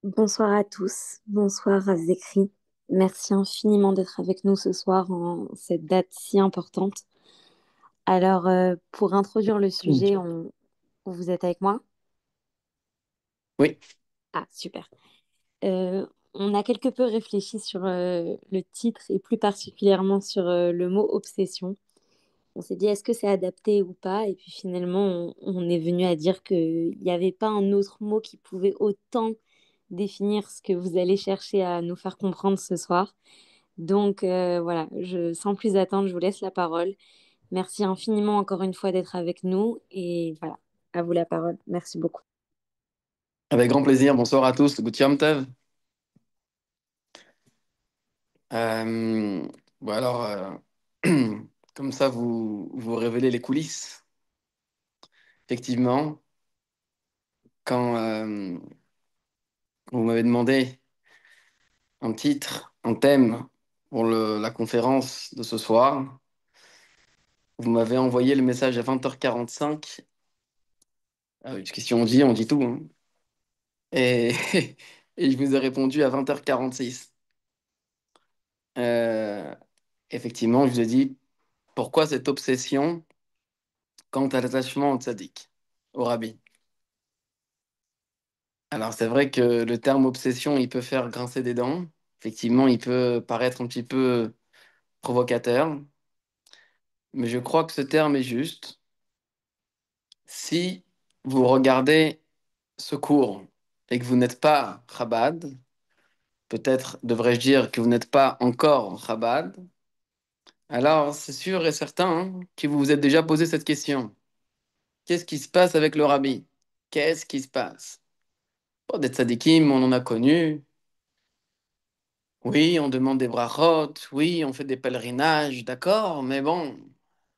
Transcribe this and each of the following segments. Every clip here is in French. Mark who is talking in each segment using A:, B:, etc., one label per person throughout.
A: Bonsoir à tous, bonsoir à Zécry. Merci infiniment d'être avec nous ce soir en cette date si importante. Alors, pour introduire le
B: Mm.
A: sujet, vous êtes avec moi?
B: Oui,
A: Ah, super. On a quelque peu réfléchi sur le titre et plus particulièrement sur le mot obsession. On s'est dit, est-ce que c'est adapté ou pas? Et puis finalement, on est venu à dire qu'il n'y avait pas un autre mot qui pouvait autant définir ce que vous allez chercher à nous faire comprendre ce soir. Donc voilà, sans plus attendre, je vous laisse la parole. Merci infiniment encore une fois d'être avec nous et voilà, à vous la parole. Merci beaucoup.
B: avec grand plaisir. Bonsoir à tous. Gutiam Tev. Euh, bon alors, comme ça, vous révélez les coulisses. Effectivement, quand vous m'avez demandé un titre, un thème pour la conférence de ce soir, vous m'avez envoyé le message à 20h45. Parce que si on dit tout, hein. Et, et je vous ai répondu à 20h46. Euh, Effectivement, je vous ai dit pourquoi cette obsession quant à l'attachement au tzaddik, au rabbi. Alors c'est vrai que le terme obsession, il peut faire grincer des dents. Effectivement, il peut paraître un petit peu provocateur, mais je crois que ce terme est juste. Si vous regardez ce cours et que vous n'êtes pas Chabad, peut-être devrais-je dire que vous n'êtes pas encore Chabad, alors c'est sûr et certain que vous vous êtes déjà posé cette question. Qu'est-ce qui se passe avec le rabbi? Qu'est-ce qui se passe? Bon, des tzadikim, on en a connu. Oui, on demande des brachot, oui, on fait des pèlerinages, d'accord, mais bon,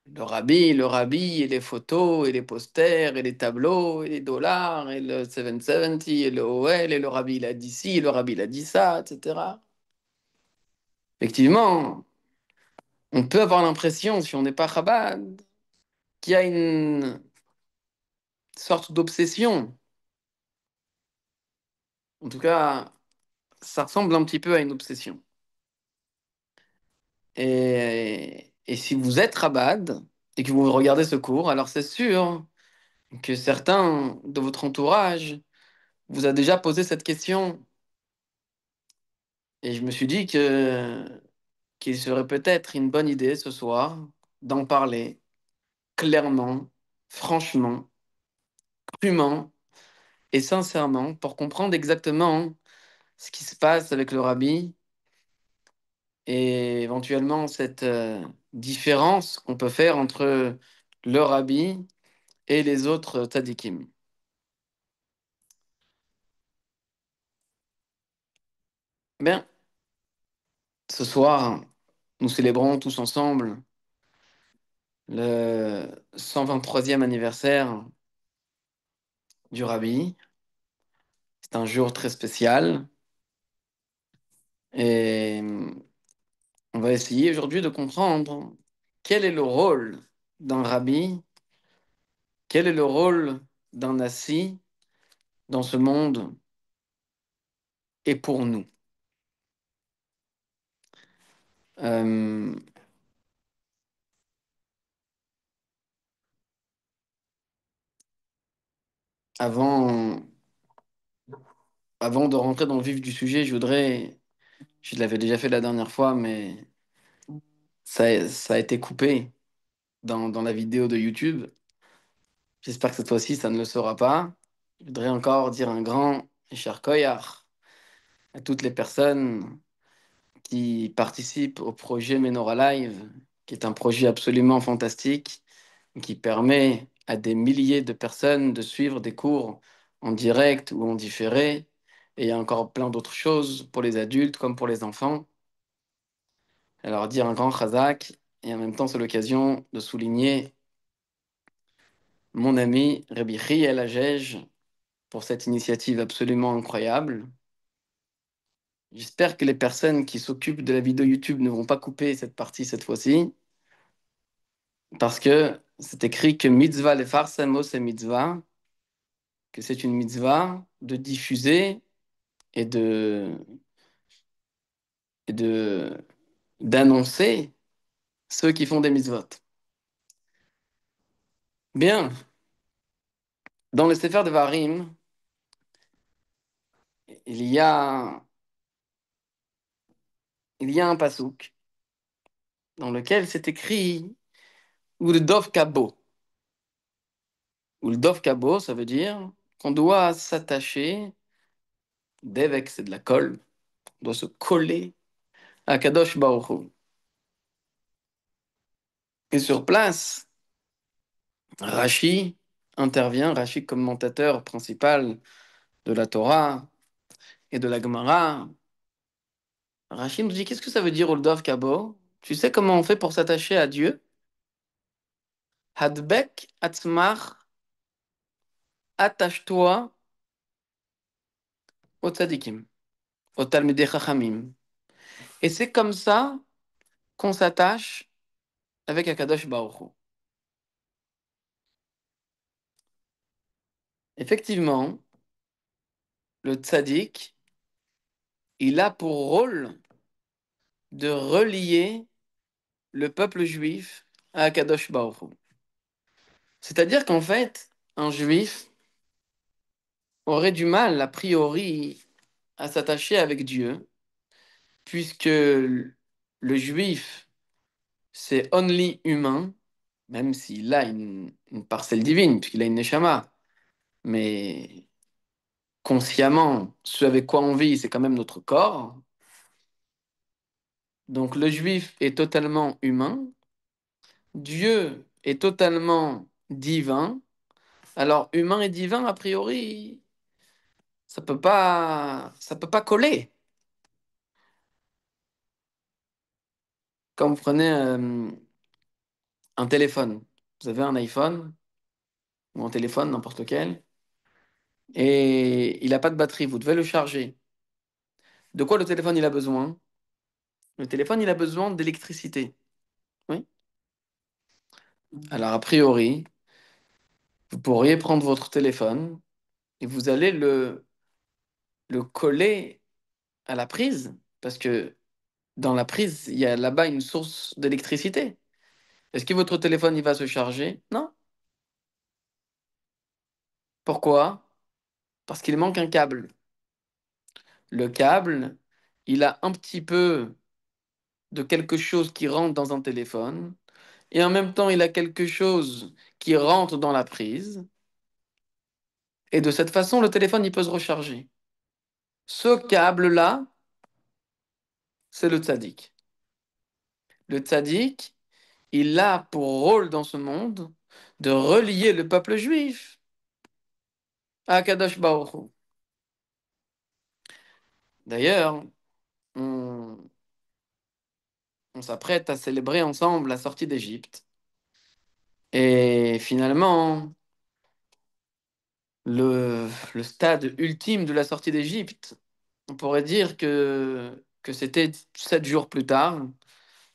B: le rabbi, et les photos, et les posters, et les tableaux, et les dollars, et le 770, et le OL, et le rabbi il a dit ci, le rabbi il a dit ça, etc. Effectivement, on peut avoir l'impression, si on n'est pas Chabad, qu'il y a une sorte d'obsession. En tout cas, ça ressemble un petit peu à une obsession. Et si vous êtes Chabad, et que vous regardez ce cours, alors c'est sûr que certains de votre entourage vous a déjà posé cette question. Et je me suis dit que qu'il serait peut-être une bonne idée ce soir d'en parler clairement, franchement, crûment et sincèrement pour comprendre exactement ce qui se passe avec le rabbi et éventuellement cette différence qu'on peut faire entre le rabbi et les autres tzadikim. Bien, ce soir, nous célébrons tous ensemble le 123e anniversaire du Rabbi. C'est un jour très spécial et on va essayer aujourd'hui de comprendre quel est le rôle d'un Rabbi, quel est le rôle d'un Nassi dans ce monde et pour nous. Euh, avant, avant de rentrer dans le vif du sujet, je l'avais déjà fait la dernière fois, mais ça a été coupé dans la vidéo de YouTube. J'espère que cette fois-ci, ça ne le sera pas. Je voudrais encore dire un grand et cher Koyar à toutes les personnes qui participent au projet Menorah Live, qui est un projet absolument fantastique, qui permet à des milliers de personnes de suivre des cours en direct ou en différé. Et il y a encore plein d'autres choses pour les adultes comme pour les enfants. Alors dire un grand chazak, et en même temps c'est l'occasion de souligner mon ami Rabbi Riel Agege pour cette initiative absolument incroyable. J'espère que les personnes qui s'occupent de la vidéo YouTube ne vont pas couper cette partie cette fois-ci, parce que c'est écrit que mitzvah le farsamo c'est mitzvah, que c'est une mitzvah de diffuser et et de, d'annoncer ceux qui font des mitzvot. Bien, dans le Sefer Devarim, il y a, il y a un pasouk dans lequel c'est écrit Uldov Kabo. Uldov Kabo, ça veut dire qu'on doit s'attacher, devek, c'est de la colle, on doit se coller à Kadosh Baruch Hu. Et sur place, Rashi intervient, Rashi commentateur principal de la Torah et de la Gemara. Rashi nous dit, qu'est-ce que ça veut dire Uldov Kabo? Tu sais comment on fait pour s'attacher à Dieu? Hadbek atzmach, attache-toi au tzadikim, au talmidei chachamim. Et c'est comme ça qu'on s'attache avec Akadosh Baruch Hu. Effectivement, le tzaddik, il a pour rôle de relier le peuple juif à Akadosh Baruch Hu. C'est-à-dire qu'en fait, un juif aurait du mal, a priori, à s'attacher avec Dieu, puisque le juif, c'est only humain, même s'il a une parcelle divine, puisqu'il a une neshama. Mais consciemment, ce avec quoi on vit, c'est quand même notre corps. Donc le juif est totalement humain, Dieu est totalement divin. Alors humain et divin, a priori, ça peut pas coller. Quand vous prenez un téléphone, vous avez un iPhone ou un téléphone, n'importe lequel, et il n'a pas de batterie, vous devez le charger. De quoi le téléphone il a besoin? Le téléphone il a besoin d'électricité. Oui. Alors a priori, vous pourriez prendre votre téléphone et vous allez le coller à la prise, parce que dans la prise, il y a là-bas une source d'électricité. Est-ce que votre téléphone il va se charger? Non. Pourquoi? Parce qu'il manque un câble. Le câble, il a un petit peu de quelque chose qui rentre dans un téléphone, et en même temps, il a quelque chose qui rentre dans la prise, et de cette façon, le téléphone, il peut se recharger. Ce câble-là, c'est le tzaddik. Le tzaddik, il a pour rôle dans ce monde de relier le peuple juif à Kadosh Baruch Hu. D'ailleurs, on, on s'apprête à célébrer ensemble la sortie d'Égypte. Et finalement, le stade ultime de la sortie d'Égypte, on pourrait dire que c'était 7 jours plus tard,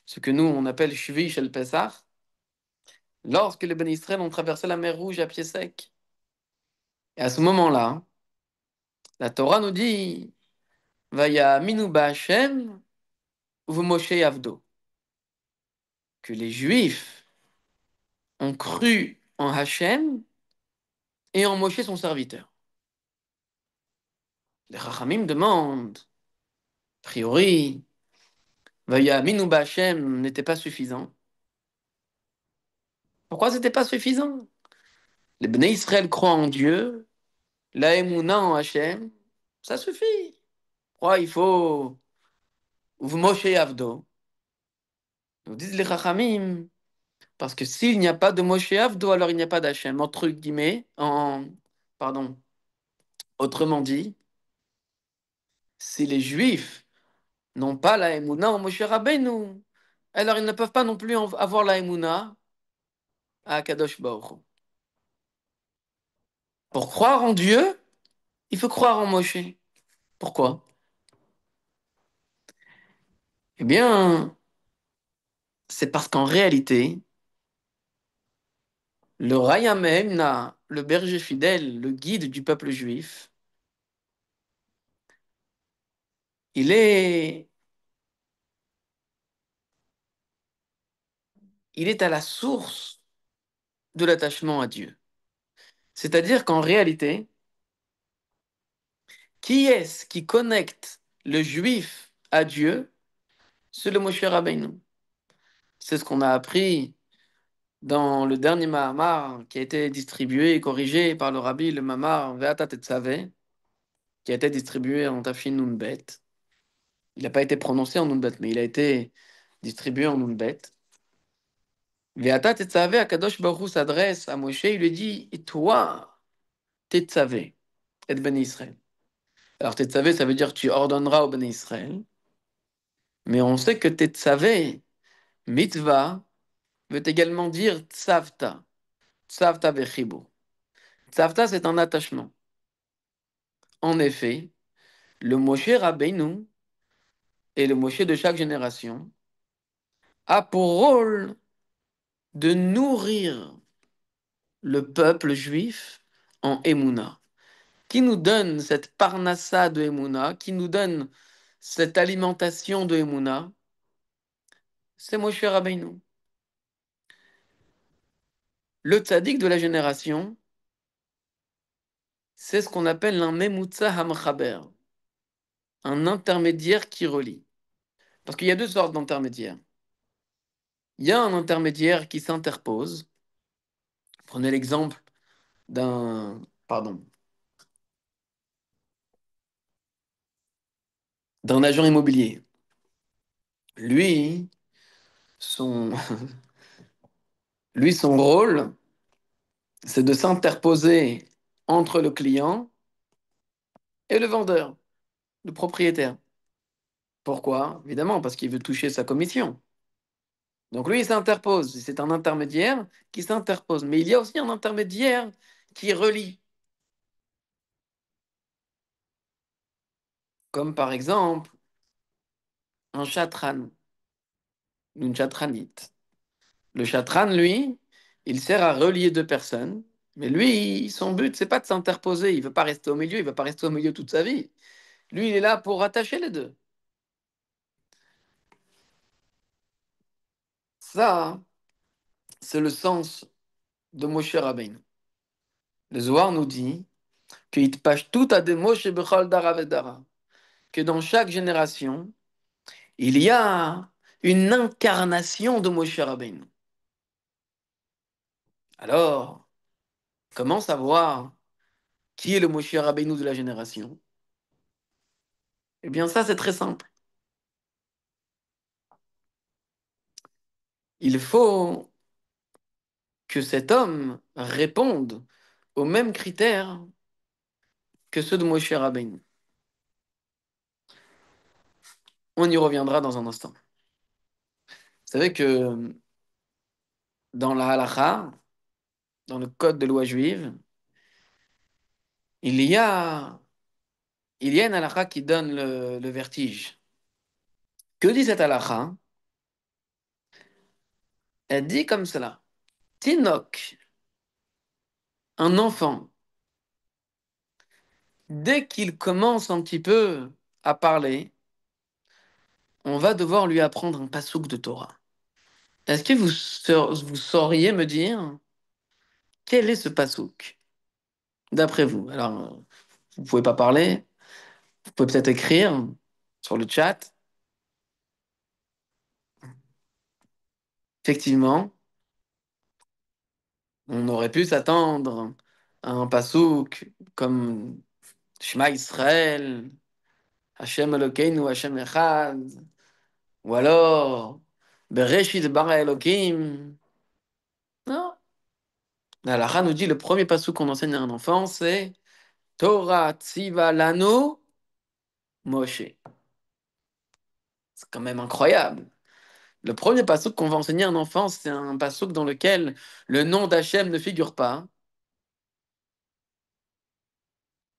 B: ce que nous, on appelle Shvi Shel Pesach, lorsque les Bénis Israël ont traversé la mer Rouge à pied sec. Et à ce moment-là, la Torah nous dit Vaya minu Hashem Moshe Avdo, que les Juifs ont cru en Hachem et en Moshe son serviteur. Les Chachamim demandent, a priori, Vaya minu Hashem n'était pas suffisant. Pourquoi c'était pas suffisant? Les Bnei Israël croient en Dieu, la Emouna en Hachem, ça suffit. Pourquoi il faut Moshe Avdo? Nous disent les Chachamim, parce que s'il n'y a pas de Moshe Avdo, alors il n'y a pas d'Hachem. Entre guillemets, pardon, autrement dit, si les Juifs n'ont pas la Emouna en Moshe Rabbeinu, alors ils ne peuvent pas non plus avoir la Emouna à Kadosh Baruch Hu. Pour croire en Dieu, il faut croire en Moshe. Pourquoi? Eh bien, c'est parce qu'en réalité, le Raya Mehemna, le berger fidèle, le guide du peuple juif, il est, il est à la source de l'attachement à Dieu. C'est-à-dire qu'en réalité, qui est-ce qui connecte le juif à Dieu? C'est le Moshe Rabbeinu. C'est ce qu'on a appris dans le dernier Mahamar qui a été distribué et corrigé par le rabbi, le Mahamar Ve'ata Tetzaveh, qui a été distribué en Tafshin Nunbet. Il n'a pas été prononcé en Nunbet, mais il a été distribué en Nunbet. Ve'ata Tetzaveh, Akadosh Baruch Hu s'adresse à Moshe, il lui dit, et toi, Tetzaveh, et Ben Israël. Alors Tetzaveh, ça veut dire tu ordonneras au Ben Israël, mais on sait que Tetzaveh, mitzvah, veut également dire Tzavta, Tzavta Vechibo. Tzavta, c'est un attachement. En effet, le Moshe Rabbeinu et le Moshe de chaque génération a pour rôle de nourrir le peuple juif en Emouna, qui nous donne cette parnassa de Emouna, qui nous donne cette alimentation de Emouna, c'est Moshe Rabbeinu. Le tzaddik de la génération, c'est ce qu'on appelle un Memutza Hamchaber, un intermédiaire qui relie. Parce qu'il y a deux sortes d'intermédiaires. Il y a un intermédiaire qui s'interpose. Prenez l'exemple pardon, d'un agent immobilier. Lui, son, son rôle, c'est de s'interposer entre le client et le vendeur, le propriétaire. Pourquoi? Évidemment, parce qu'il veut toucher sa commission. Donc lui, il s'interpose. C'est un intermédiaire qui s'interpose. Mais il y a aussi un intermédiaire qui relie. Comme par exemple un chatran, une chatranite. Le chatran, lui, il sert à relier deux personnes. Mais lui, son but, c'est pas de s'interposer. Il veut pas rester au milieu. Il veut pas rester au milieu toute sa vie. Lui, il est là pour rattacher les deux. Ça, c'est le sens de Moshe Rabbeinu. Le Zohar nous dit qu'il passe tout à des Moshe Bechol Dara Vedara, que dans chaque génération, il y a une incarnation de Moshe Rabbeinu. Alors, comment savoir qui est le Moshe Rabbeinu de la génération? Eh bien, ça, c'est très simple. Il faut que cet homme réponde aux mêmes critères que ceux de Moshe Rabbeinu. On y reviendra dans un instant. Vous savez que dans la halacha, dans le code de loi juive, il y a, il y a une halacha qui donne le vertige. Que dit cette halacha? Elle dit comme cela. Tinok, un enfant, dès qu'il commence un petit peu à parler, on va devoir lui apprendre un passouk de Torah. Est-ce que vous sauriez me dire quel est ce passouk, d'après vous? Alors, vous pouvez pas parler, vous pouvez peut-être écrire sur le chat. Effectivement, on aurait pu s'attendre à un passouk comme Shema Israël, Hashem Elokeinu, Hashem Echad, ou alors Bereshit bara Elohim. Non. La halakha nous dit le premier passouk qu'on enseigne à un enfant, c'est Torah Tziva Lanu Moshe. C'est quand même incroyable. Le premier passouk qu'on va enseigner à un enfant, c'est un passouk dans lequel le nom d'Hachem ne figure pas.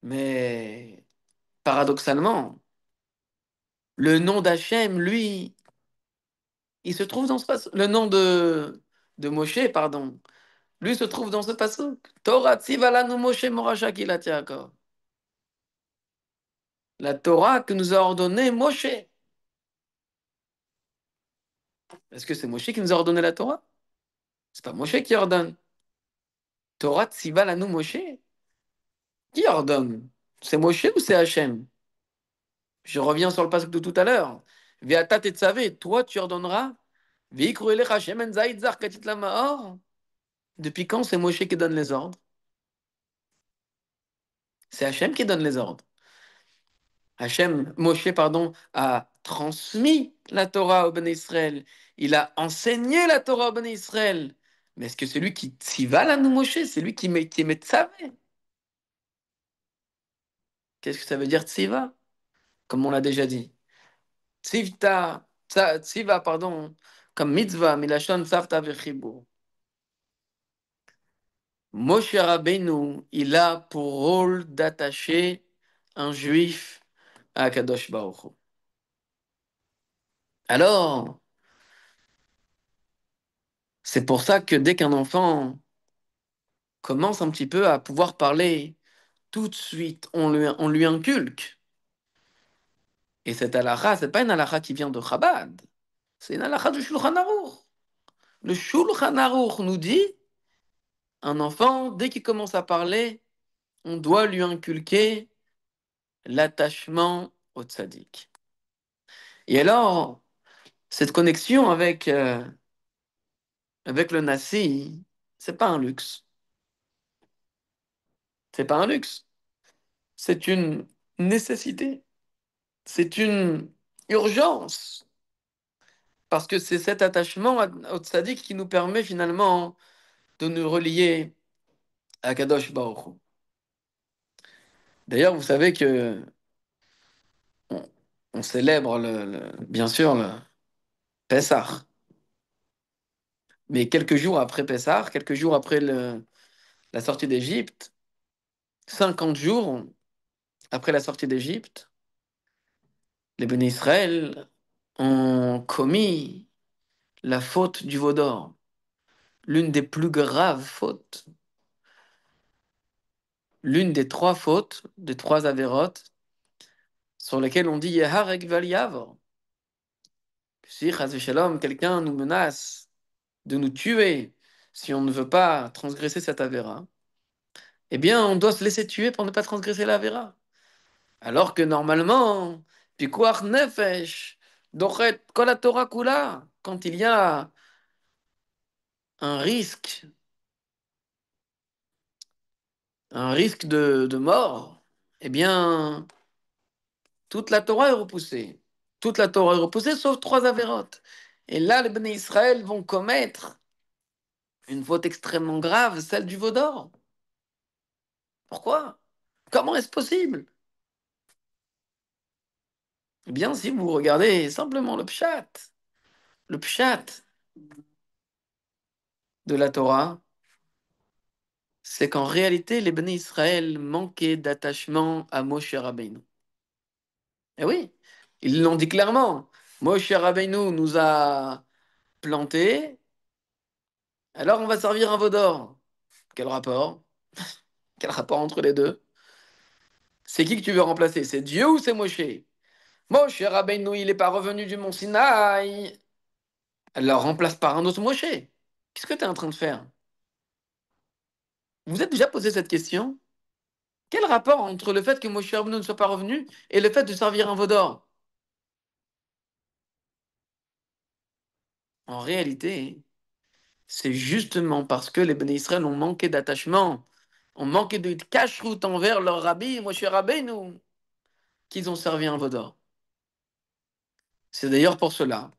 B: Mais paradoxalement, le nom d'Hachem, lui, il se trouve dans ce passouk. Le nom de Moshe, pardon, lui se trouve dans ce passouk. Torah Tziva Lanu Moshe Morasha Kilat Yaakov. la Torah que nous a ordonné Moshe. Est-ce que c'est Moshe qui nous a ordonné la Torah? C'est pas Moshe qui ordonne. Torah Tziva Lanu Moshe? Qui ordonne? C'est Moshe ou c'est Hachem? Je reviens sur le passage de tout à l'heure. Ve'ata tetzavé, toi tu ordonneras. Ve'ikru elecha shemen zaïd zar katit lama'or. Depuis quand c'est Moshe qui donne les ordres? C'est Hachem qui donne les ordres. Moshe, pardon, a transmis la Torah au Ben Israël. Il a enseigné la Torah au Ben Israël. Mais est-ce que c'est lui qui tziva la nous Moshe? C'est lui qui met tzavé. Qu'est-ce que ça veut dire tziva? Comme on l'a déjà dit. Tziva, pardon, comme mitzvah, milashon tzavta vechibur. Moshe Rabbeinu, il a pour rôle d'attacher un juif à Kadosh Baruch Hu. Alors, c'est pour ça que dès qu'un enfant commence un petit peu à pouvoir parler, tout de suite, on lui inculque. Et cette halakha, c'est pas une halakha qui vient de Chabad, c'est une halakha du Shulchan Aruch. Le Shulchan Aruch nous dit, un enfant, dès qu'il commence à parler, on doit lui inculquer l'attachement au tzaddik. Et alors, cette connexion avec le Nassi, c'est pas un luxe. C'est pas un luxe. C'est une nécessité. C'est une urgence. Parce que c'est cet attachement au tzaddik qui nous permet finalement de nous relier à Kadosh Baruch Hu. D'ailleurs, vous savez que on, on célèbre bien sûr le Pessah. Mais quelques jours après Pessah, quelques jours après la sortie d'Égypte, 50 jours après la sortie d'Égypte, les bénis Israël ont commis la faute du veau d'or, l'une des plus graves fautes, l'une des trois fautes, des trois avérotes, sur lesquelles on dit Yeharek val Yavor. Si, chas v'shalom, quelqu'un nous menace de nous tuer si on ne veut pas transgresser cette avéra, eh bien, on doit se laisser tuer pour ne pas transgresser l'avéra. Alors que normalement, pikuach nefesh, dochet kol haTorah kula, quand il y a un risque, de mort, eh bien, toute la Torah est repoussée. Toute la Torah est repoussée, sauf trois avérotes. Et là, les bénis Israël vont commettre une faute extrêmement grave, celle du veau d'or. Pourquoi? Comment est-ce possible? Eh bien, si vous regardez simplement le pshat de la Torah, c'est qu'en réalité, les bénis Israël manquaient d'attachement à Moshe Rabbeinu. Eh oui, ils l'ont dit clairement. Moshe Rabbeinu nous a plantés, alors on va servir un veau d'or. Quel rapport? Quel rapport entre les deux? C'est qui que tu veux remplacer? C'est Dieu ou c'est Moshe? Moshe Rabbeinu, il n'est pas revenu du mont Sinaï. Alors remplace par un autre Moshe. Qu'est-ce que tu es en train de faire? Vous vous êtes déjà posé cette question? Quel rapport entre le fait que Moshe Rabbeinu ne soit pas revenu et le fait de servir un veau d'or? En réalité, c'est justement parce que les Béné Israël ont manqué d'attachement, ont manqué de cache-route envers leur rabbi, Moshe Rabbeinu, qu'ils ont servi un veau d'or. C'est d'ailleurs pour cela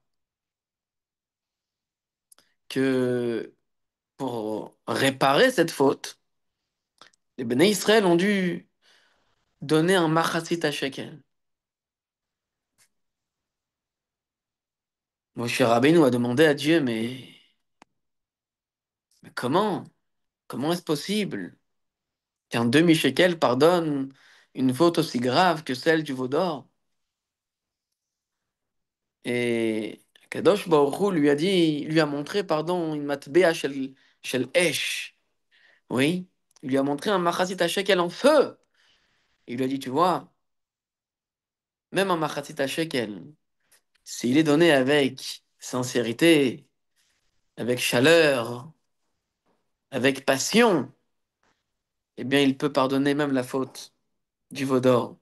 B: que, pour réparer cette faute, les Béné Israël ont dû donner un machatzit à shekel. Moshe Rabbeinu a demandé à Dieu, mais comment? Comment est-ce possible qu'un demi-shekel pardonne une faute aussi grave que celle du veau d'or? Et Kadosh Baruch Hu lui a montré, pardon, une matbea shel esh. Oui, il lui a montré un machasit à shekel en feu. Il lui a dit, tu vois, même un machatzit shekel, s'il est donné avec sincérité, avec chaleur, avec passion, eh bien, il peut pardonner même la faute du veau d'or,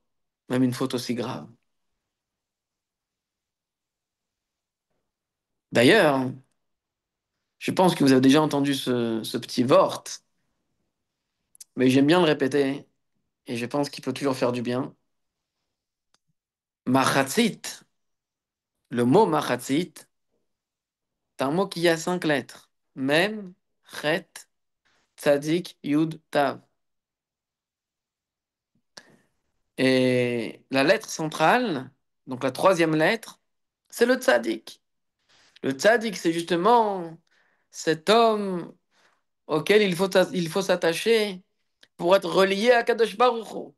B: même une faute aussi grave. D'ailleurs, je pense que vous avez déjà entendu ce petit vort, mais j'aime bien le répéter, et je pense qu'il peut toujours faire du bien. Machatzit, le mot machatzit, c'est un mot qui a 5 lettres. Mem, Chet, Tzadik, Yud, Tav. Et la lettre centrale, donc la troisième lettre, c'est le Tzadik. Le Tzadik, c'est justement cet homme auquel il faut s'attacher pour être relié à Kadosh Baruch Hu.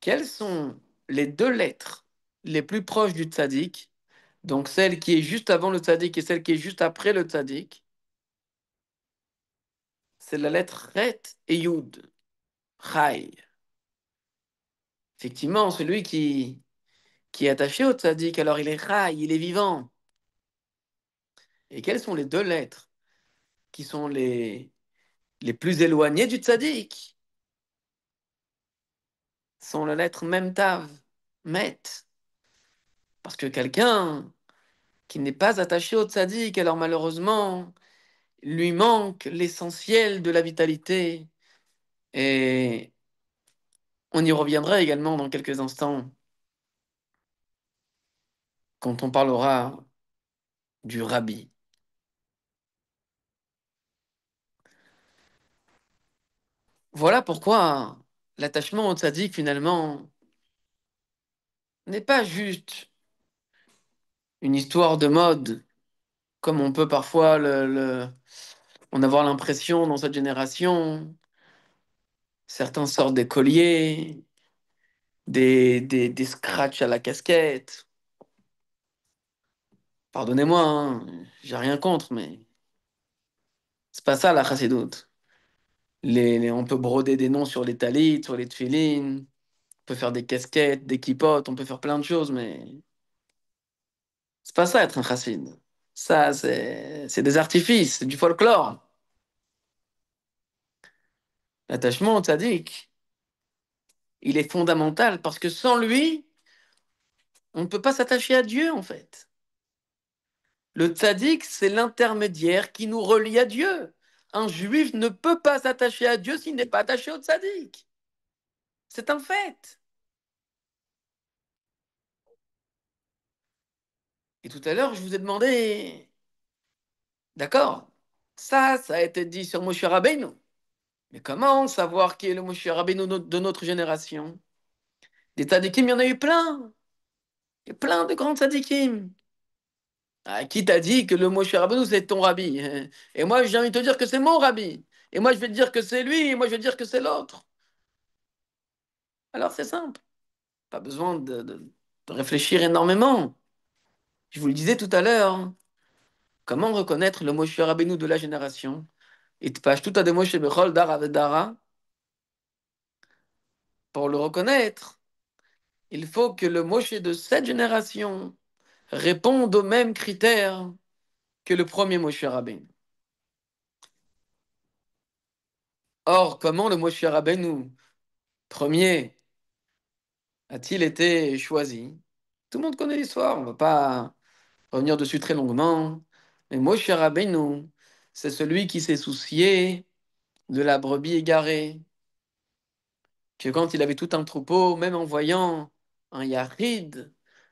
B: Quelles sont les 2 lettres les plus proches du Tzadik? Donc celle qui est juste avant le Tzadik et celle qui est juste après le Tzadik, c'est la lettre Ret et Yud. Chai. Effectivement, celui qui est attaché au Tzadik, alors il est Chai, il est vivant. Et quelles sont les 2 lettres qui sont les plus éloignées du Tzadik? Ce sont la lettre Mem Tav, Met. Parce que quelqu'un qui n'est pas attaché au Tzadik, alors malheureusement, lui manque l'essentiel de la vitalité. Et on y reviendra également dans quelques instants quand on parlera du Rabbi. Voilà pourquoi l'attachement au tzaddik, finalement, n'est pas juste une histoire de mode, comme on peut parfois en avoir l'impression dans cette génération. Certains sortent des colliers, des scratchs à la casquette. Pardonnez-moi, hein, j'ai rien contre, mais c'est pas ça la chassidoute. On peut broder des noms sur les talit, sur les tefilines, on peut faire des casquettes, des kippotes, on peut faire plein de choses, mais c'est pas ça être un chassid. Ça, c'est des artifices, c'est du folklore. L'attachement au tzaddik, il est fondamental parce que sans lui, on ne peut pas s'attacher à Dieu en fait. Le tzaddik, c'est l'intermédiaire qui nous relie à Dieu. Un juif ne peut pas s'attacher à Dieu s'il n'est pas attaché au tzaddik. C'est un fait. Et tout à l'heure, je vous ai demandé, d'accord, ça a été dit sur Moshe Rabbeinu. Mais comment savoir qui est le Moshe Rabbeinu de notre génération? Des tzaddikim, il y en a eu plein. Il y a plein de grands tzaddikim. Ah, qui t'a dit que le Moshe Rabbeinu, c'est ton rabbi? Hein? Et moi, j'ai envie de te dire que c'est mon rabbi. Et moi, je vais te dire que c'est lui, et moi, je vais te dire que c'est l'autre. Alors, c'est simple. Pas besoin de réfléchir énormément. Je vous le disais tout à l'heure. Hein. Comment reconnaître le Moshe Rabbeinu de la génération? Itpash tout à des Moshe Bechol Dara Vedara. Pour le reconnaître, il faut que le Moshe de cette génération réponde aux mêmes critères que le premier Moshe Rabbeinu. Or, comment le Moshe Rabbeinu premier a-t-il été choisi? Tout le monde connaît l'histoire, on ne va pas revenir dessus très longuement. Mais Moshe Rabbeinu, c'est celui qui s'est soucié de la brebis égarée. Que quand il avait tout un troupeau, même en voyant un yachid,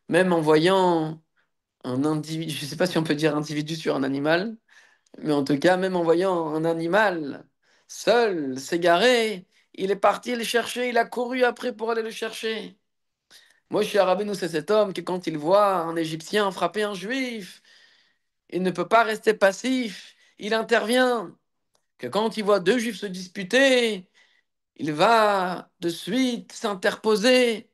B: même en voyant un individu, je ne sais pas si on peut dire individu sur un animal, mais en tout cas, même en voyant un animal seul s'égarer, il est parti le chercher, il a couru après pour aller le chercher. Moi, je suis Rabbeinu, c'est cet homme qui, quand il voit un Égyptien frapper un Juif, il ne peut pas rester passif, il intervient. Que quand il voit 2 Juifs se disputer, il va de suite s'interposer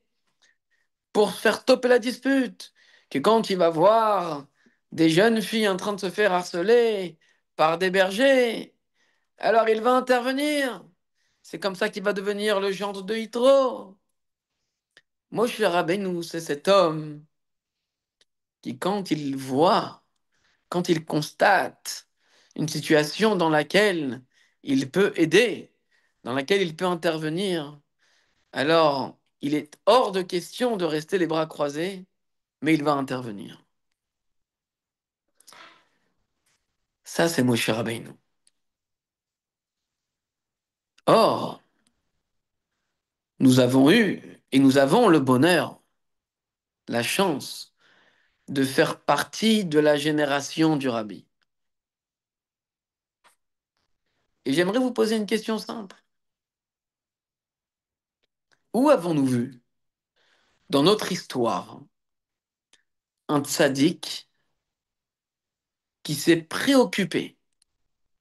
B: pour faire stopper la dispute. Que quand il va voir des jeunes filles en train de se faire harceler par des bergers, alors il va intervenir. C'est comme ça qu'il va devenir le gendre de Yitro. Moshe Rabbeinu, c'est cet homme qui, quand il voit, quand il constate une situation dans laquelle il peut aider, dans laquelle il peut intervenir, alors il est hors de question de rester les bras croisés, mais il va intervenir. Ça, c'est Moshe Rabbeinu. Or, nous avons eu et nous avons le bonheur, la chance de faire partie de la génération du Rabbi. Et j'aimerais vous poser une question simple. Où avons-nous vu, dans notre histoire, un tzaddik qui s'est préoccupé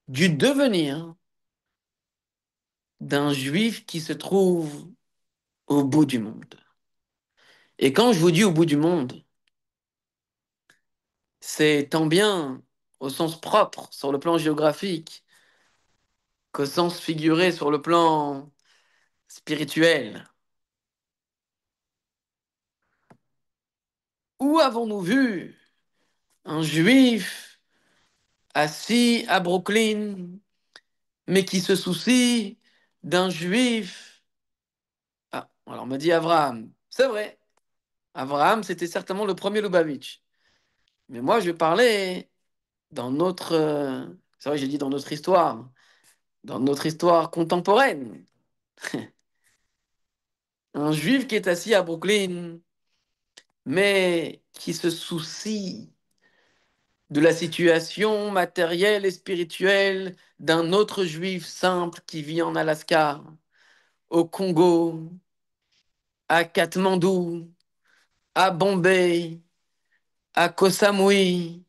B: du devenir d'un juif qui se trouve au bout du monde? Et quand je vous dis au bout du monde, c'est tant bien au sens propre sur le plan géographique qu'au sens figuré sur le plan spirituel. Où avons-nous vu un juif assis à Brooklyn, mais qui se soucie d'un juif? Ah, alors on me dit Abraham. C'est vrai, Abraham, c'était certainement le premier Lubavitch. Mais moi, je parlais dans notre... c'est vrai, j'ai dit dans notre histoire contemporaine. Un juif qui est assis à Brooklyn, mais qui se soucie de la situation matérielle et spirituelle d'un autre juif simple qui vit en Alaska, au Congo, à Katmandou, à Bombay, à Koh Samui,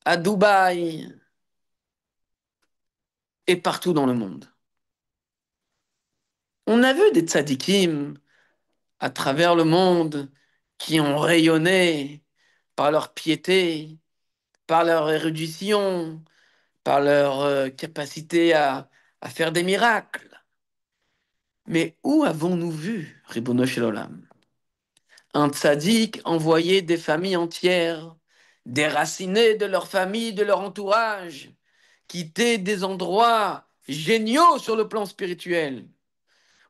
B: à Dubaï et partout dans le monde. On a vu des tzadikim à travers le monde qui ont rayonné par leur piété, par leur érudition, par leur capacité à faire des miracles. Mais où avons-nous vu, Ribono Shel Olam, un tzaddik envoyer des familles entières, déracinées de leur famille, de leur entourage, quitter des endroits géniaux sur le plan spirituel,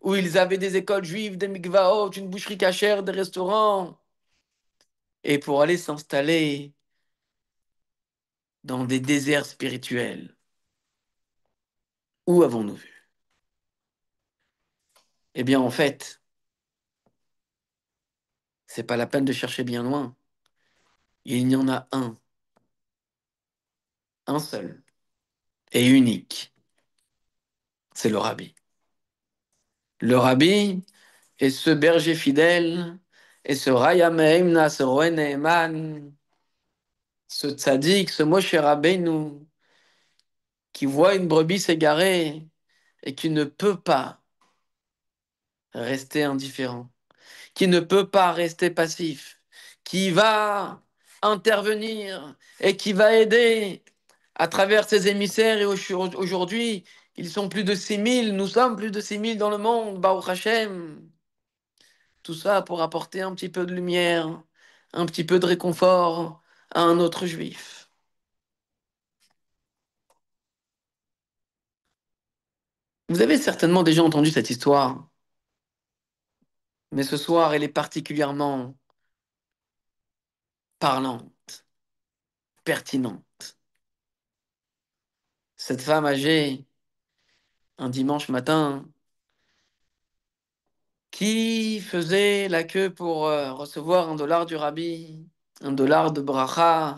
B: où ils avaient des écoles juives, des mikvaot, une boucherie cachère, des restaurants, et pour aller s'installer dans des déserts spirituels? Où avons-nous vu? Eh bien, en fait, c'est pas la peine de chercher bien loin. Il y en a un seul, et unique, c'est le rabbi. Le rabbi est ce berger fidèle, et ce Raya Meimna, ce Roé Neeman, ce tzaddik, ce Moshe Rabbeinu, qui voit une brebis s'égarer et qui ne peut pas rester indifférent, qui ne peut pas rester passif, qui va intervenir et qui va aider à travers ses émissaires. Et aujourd'hui, ils sont plus de 6 000, nous sommes plus de 6 000 dans le monde, Baruch Hashem. Tout ça pour apporter un petit peu de lumière, un petit peu de réconfort à un autre juif. Vous avez certainement déjà entendu cette histoire, mais ce soir, elle est particulièrement parlante, pertinente. Cette femme âgée, un dimanche matin, qui faisait la queue pour recevoir $1 du rabbi, $1 de bracha,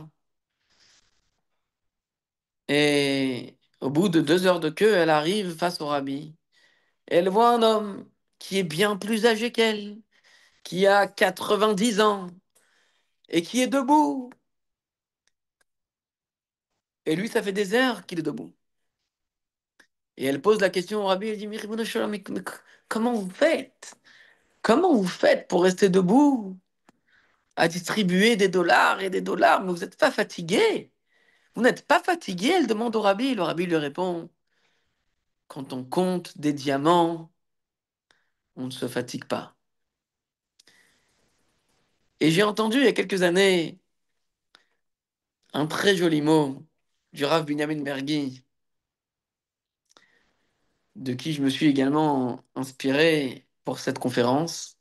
B: et au bout de 2 heures de queue, elle arrive face au rabbi. Elle voit un homme qui est bien plus âgé qu'elle, qui a 90 ans et qui est debout. Et lui, ça fait des heures qu'il est debout. Et elle pose la question au rabbi, elle dit, mais, Ribono Shel Olam, mais comment vous faites? Comment vous faites pour rester debout, à distribuer des dollars et des dollars, mais vous n'êtes pas fatigué? Vous n'êtes pas fatigué? Elle demande au rabbi. Le rabbi lui répond, quand on compte des diamants, on ne se fatigue pas. Et j'ai entendu il y a quelques années un très joli mot du Rav Binyamin Merghi, de qui je me suis également inspiré pour cette conférence.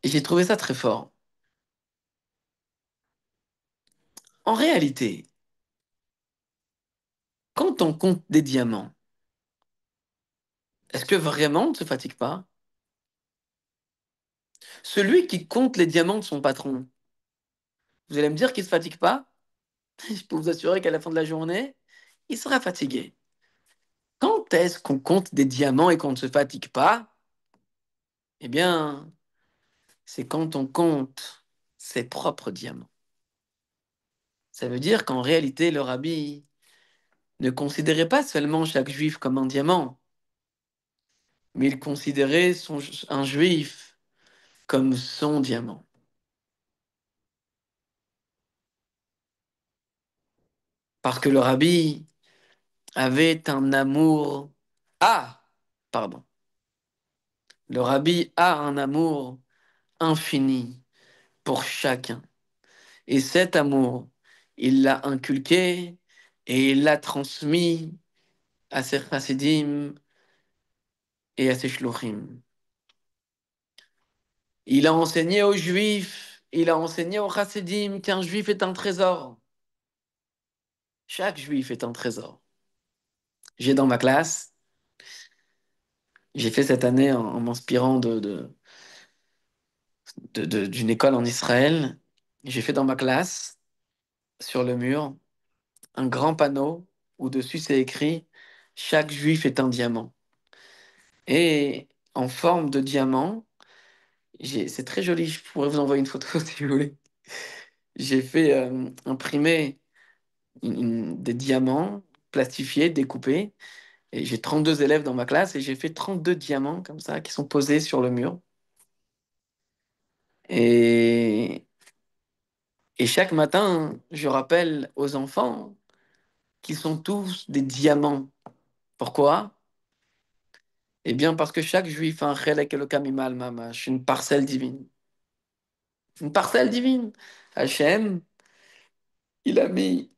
B: Et j'ai trouvé ça très fort. En réalité, quand on compte des diamants, est-ce que vraiment on ne se fatigue pas? Celui qui compte les diamants de son patron, vous allez me dire qu'il ne se fatigue pas? Je peux vous assurer qu'à la fin de la journée, il sera fatigué. Quand est-ce qu'on compte des diamants et qu'on ne se fatigue pas? Eh bien, c'est quand on compte ses propres diamants. Ça veut dire qu'en réalité, le rabbi ne considérait pas seulement chaque juif comme un diamant, mais il considérait un juif comme son diamant. Parce que le rabbi avait un amour. Ah, pardon. Le rabbi a un amour infini pour chacun. Et cet amour, il l'a inculqué et il l'a transmis à ses chassidim et à ses shluchim. Il a enseigné aux juifs, il a enseigné aux chassidim qu'un juif est un trésor. Chaque juif est un trésor. J'ai dans ma classe, j'ai fait cette année en m'inspirant d'une école en Israël, j'ai fait dans ma classe, sur le mur, un grand panneau où dessus c'est écrit chaque juif est un diamant. Et en forme de diamant, c'est très joli, je pourrais vous envoyer une photo si vous voulez. J'ai fait imprimer des diamants plastifiés, découpés. Et j'ai 32 élèves dans ma classe et j'ai fait 32 diamants comme ça qui sont posés sur le mur. Et, et chaque matin, je rappelle aux enfants qu'ils sont tous des diamants. Pourquoi? Eh bien, parce que chaque juif a un chelek elokam imal mamash, une parcelle divine. Une parcelle divine. Hachem, il a mis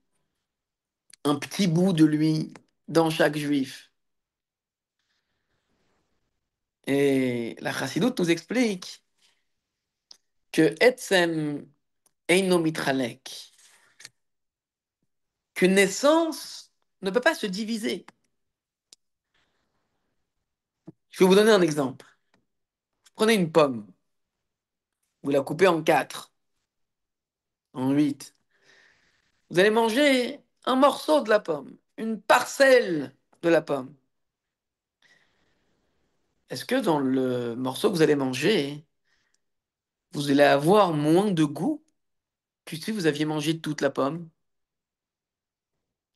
B: un petit bout de lui dans chaque juif. Et la chassidoute nous explique que Etzem Eino Mitralek, qu'une naissance ne peut pas se diviser. Je vais vous donner un exemple. Prenez une pomme, vous la coupez en quatre, en huit. Vous allez manger un morceau de la pomme, une parcelle de la pomme. Est-ce que dans le morceau que vous allez manger, vous allez avoir moins de goût que si vous aviez mangé toute la pomme?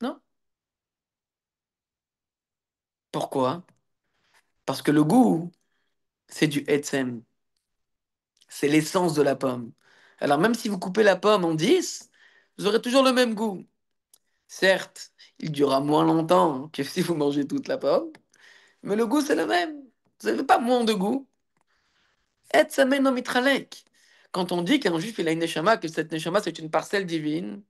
B: Non. Pourquoi? Parce que le goût, c'est du etzem, c'est l'essence de la pomme. Alors même si vous coupez la pomme en 10, vous aurez toujours le même goût. Certes, il durera moins longtemps que si vous mangez toute la pomme, mais le goût c'est le même. Vous n'avez pas moins de goût. Et ça mène au mitralek. Quand on dit qu'un juif il a une neshama, que cette neshama c'est une parcelle divine,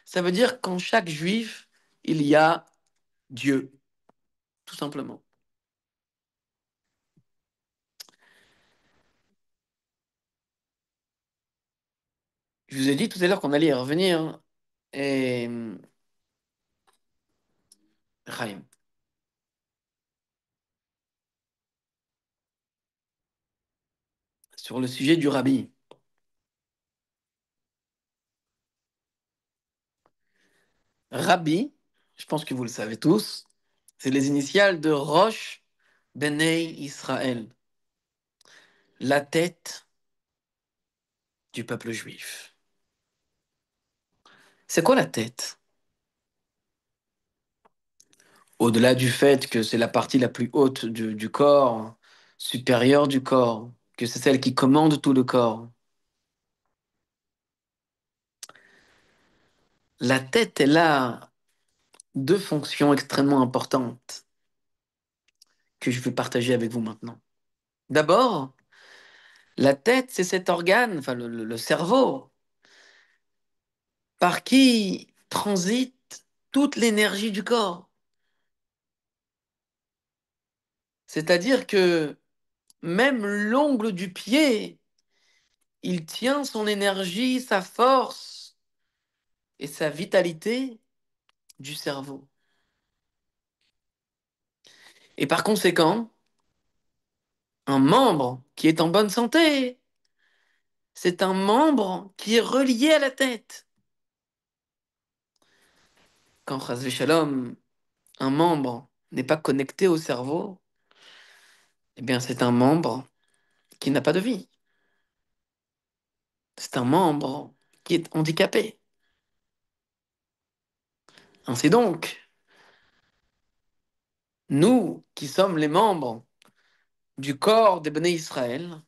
B: ça veut dire qu'en chaque juif il y a Dieu, tout simplement. Je vous ai dit tout à l'heure qu'on allait y revenir. Et Chaim, sur le sujet du rabbi. Rabbi, je pense que vous le savez tous, c'est les initiales de Rosh Bnei Israël, la tête du peuple juif. C'est quoi la tête? Au-delà du fait que c'est la partie la plus haute du corps, supérieure du corps, que c'est celle qui commande tout le corps. La tête, elle a deux fonctions extrêmement importantes que je vais partager avec vous maintenant. D'abord, La tête, c'est cet organe, enfin le cerveau, par qui transite toute l'énergie du corps. C'est-à-dire que même l'ongle du pied, il tient son énergie, sa force et sa vitalité du cerveau. Et par conséquent, un membre qui est en bonne santé, c'est un membre qui est relié à la tête. Quand Chas Shalom, un membre n'est pas connecté au cerveau, eh bien c'est un membre qui n'a pas de vie. C'est un membre qui est handicapé. Ainsi donc, nous qui sommes les membres du corps des Béné Israël,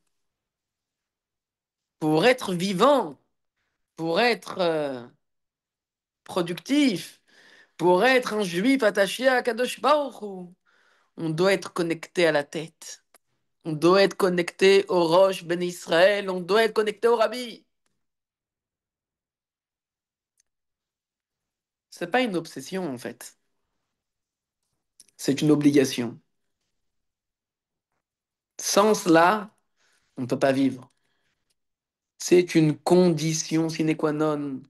B: pour être vivants, pour être productifs, pour être un juif attaché à Kadosh Baruch Hu, on doit être connecté à la tête. On doit être connecté au Rosh Ben Israël, on doit être connecté au Rabbi. C'est pas une obsession en fait, c'est une obligation. Sans cela, on ne peut pas vivre. C'est une condition sine qua non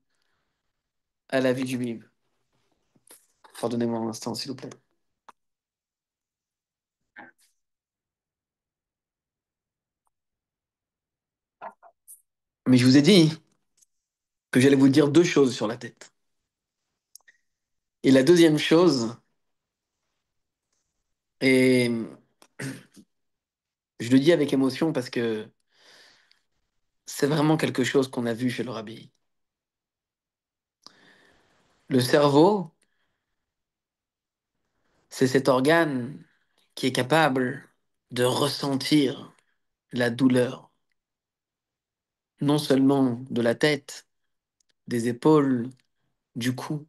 B: à la vie juive. Pardonnez-moi un instant, s'il vous plaît. Mais je vous ai dit que j'allais vous dire deux choses sur la tête. Et la deuxième chose, et je le dis avec émotion parce que c'est vraiment quelque chose qu'on a vu chez le Rabbi. Le cerveau, c'est cet organe qui est capable de ressentir la douleur, non seulement de la tête, des épaules, du cou,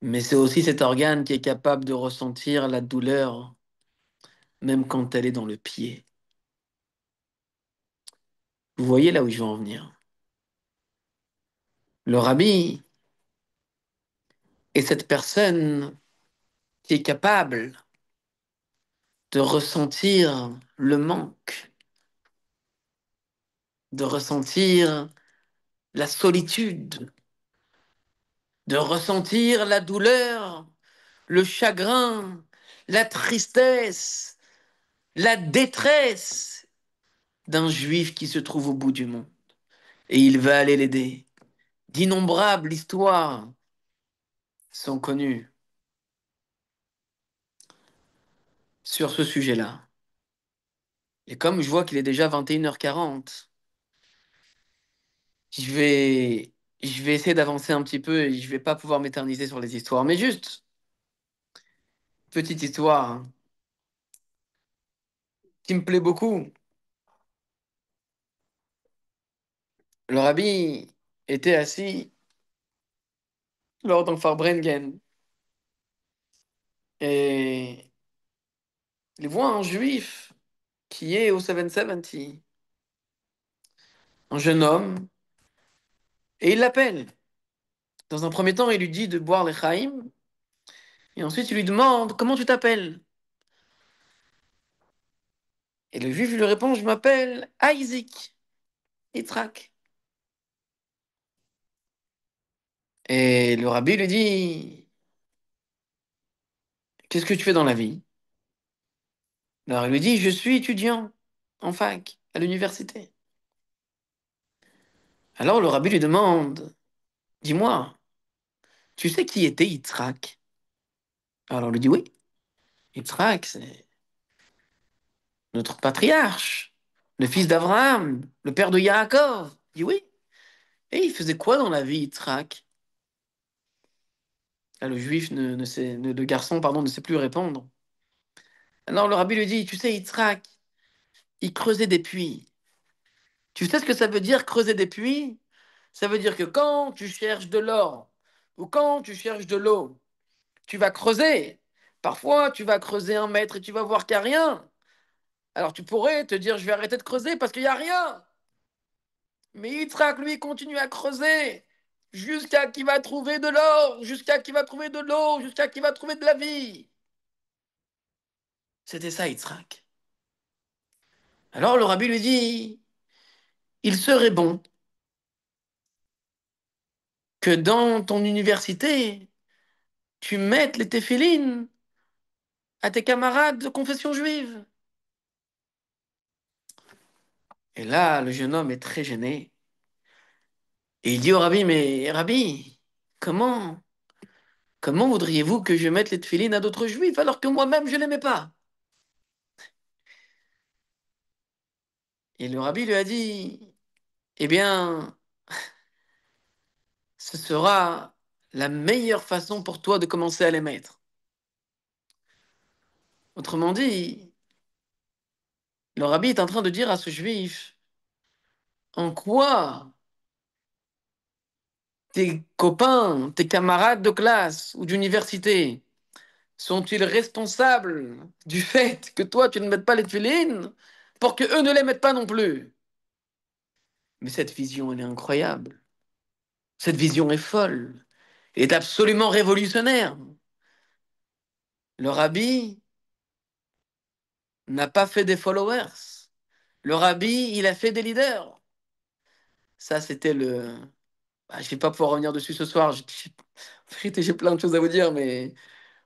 B: mais c'est aussi cet organe qui est capable de ressentir la douleur même quand elle est dans le pied. Vous voyez là où je veux en venir. Le rabbi est cette personne qui est capable de ressentir le manque, de ressentir la solitude, de ressentir la douleur, le chagrin, la tristesse, la détresse d'un juif qui se trouve au bout du monde. Et il va aller l'aider. D'innombrables histoires sont connues sur ce sujet-là. Et comme je vois qu'il est déjà 21h40, je vais, je vais essayer d'avancer un petit peu et je vais pas pouvoir m'éterniser sur les histoires. Mais juste, petite histoire hein, qui me plaît beaucoup. Le rabbi était assis lors d'un Farbrengen et il voit un juif qui est au 770, un jeune homme, et il l'appelle. Dans un premier temps, il lui dit de boire les chaim, et ensuite il lui demande comment tu t'appelles. Et le juif lui répond, je m'appelle Isaac, Yitzhak. Et le rabbi lui dit, qu'est-ce que tu fais dans la vie? Alors il lui dit, je suis étudiant en fac, à l'université. Alors le rabbi lui demande, dis-moi, tu sais qui était Yitzhak? Alors il lui dit, oui, Yitzhak, c'est notre patriarche, le fils d'Abraham, le père de Yaakov. Il dit, oui. Et il faisait quoi dans la vie, Yitzhak? Ah, le juif ne sait, le garçon, pardon, ne sait plus répondre. Alors le rabbi lui dit, tu sais, Yitzhak, il creusait des puits. Tu sais ce que ça veut dire creuser des puits? Ça veut dire que quand tu cherches de l'or ou quand tu cherches de l'eau, tu vas creuser. Parfois, tu vas creuser 1 mètre et tu vas voir qu'il n'y a rien. Alors tu pourrais te dire, je vais arrêter de creuser parce qu'il n'y a rien. Mais Yitzhak, lui, continue à creuser jusqu'à qu'il va trouver de l'or, jusqu'à qu'il va trouver de l'eau, jusqu'à qu'il va trouver de la vie. C'était ça, Yitzhak. Alors le rabbi lui dit, il serait bon que dans ton université, tu mettes les téphilines à tes camarades de confession juive. Et là, le jeune homme est très gêné. Et il dit au rabbi, mais rabbi, comment, comment voudriez-vous que je mette les téphilines à d'autres juifs alors que moi-même je ne l'aimais pas? Et le rabbi lui a dit, eh bien, ce sera la meilleure façon pour toi de commencer à les mettre. Autrement dit, le rabbi est en train de dire à ce juif, en quoi tes copains, tes camarades de classe ou d'université sont-ils responsables du fait que toi tu ne mettes pas les filines pour que eux ne les mettent pas non plus? Mais cette vision, elle est incroyable. Cette vision est folle. Elle est absolument révolutionnaire. Le rabbi n'a pas fait des followers. Le rabbi, il a fait des leaders. Ça, c'était le. Ah, je vais pas pouvoir revenir dessus ce soir. En vérité, j'ai plein de choses à vous dire, mais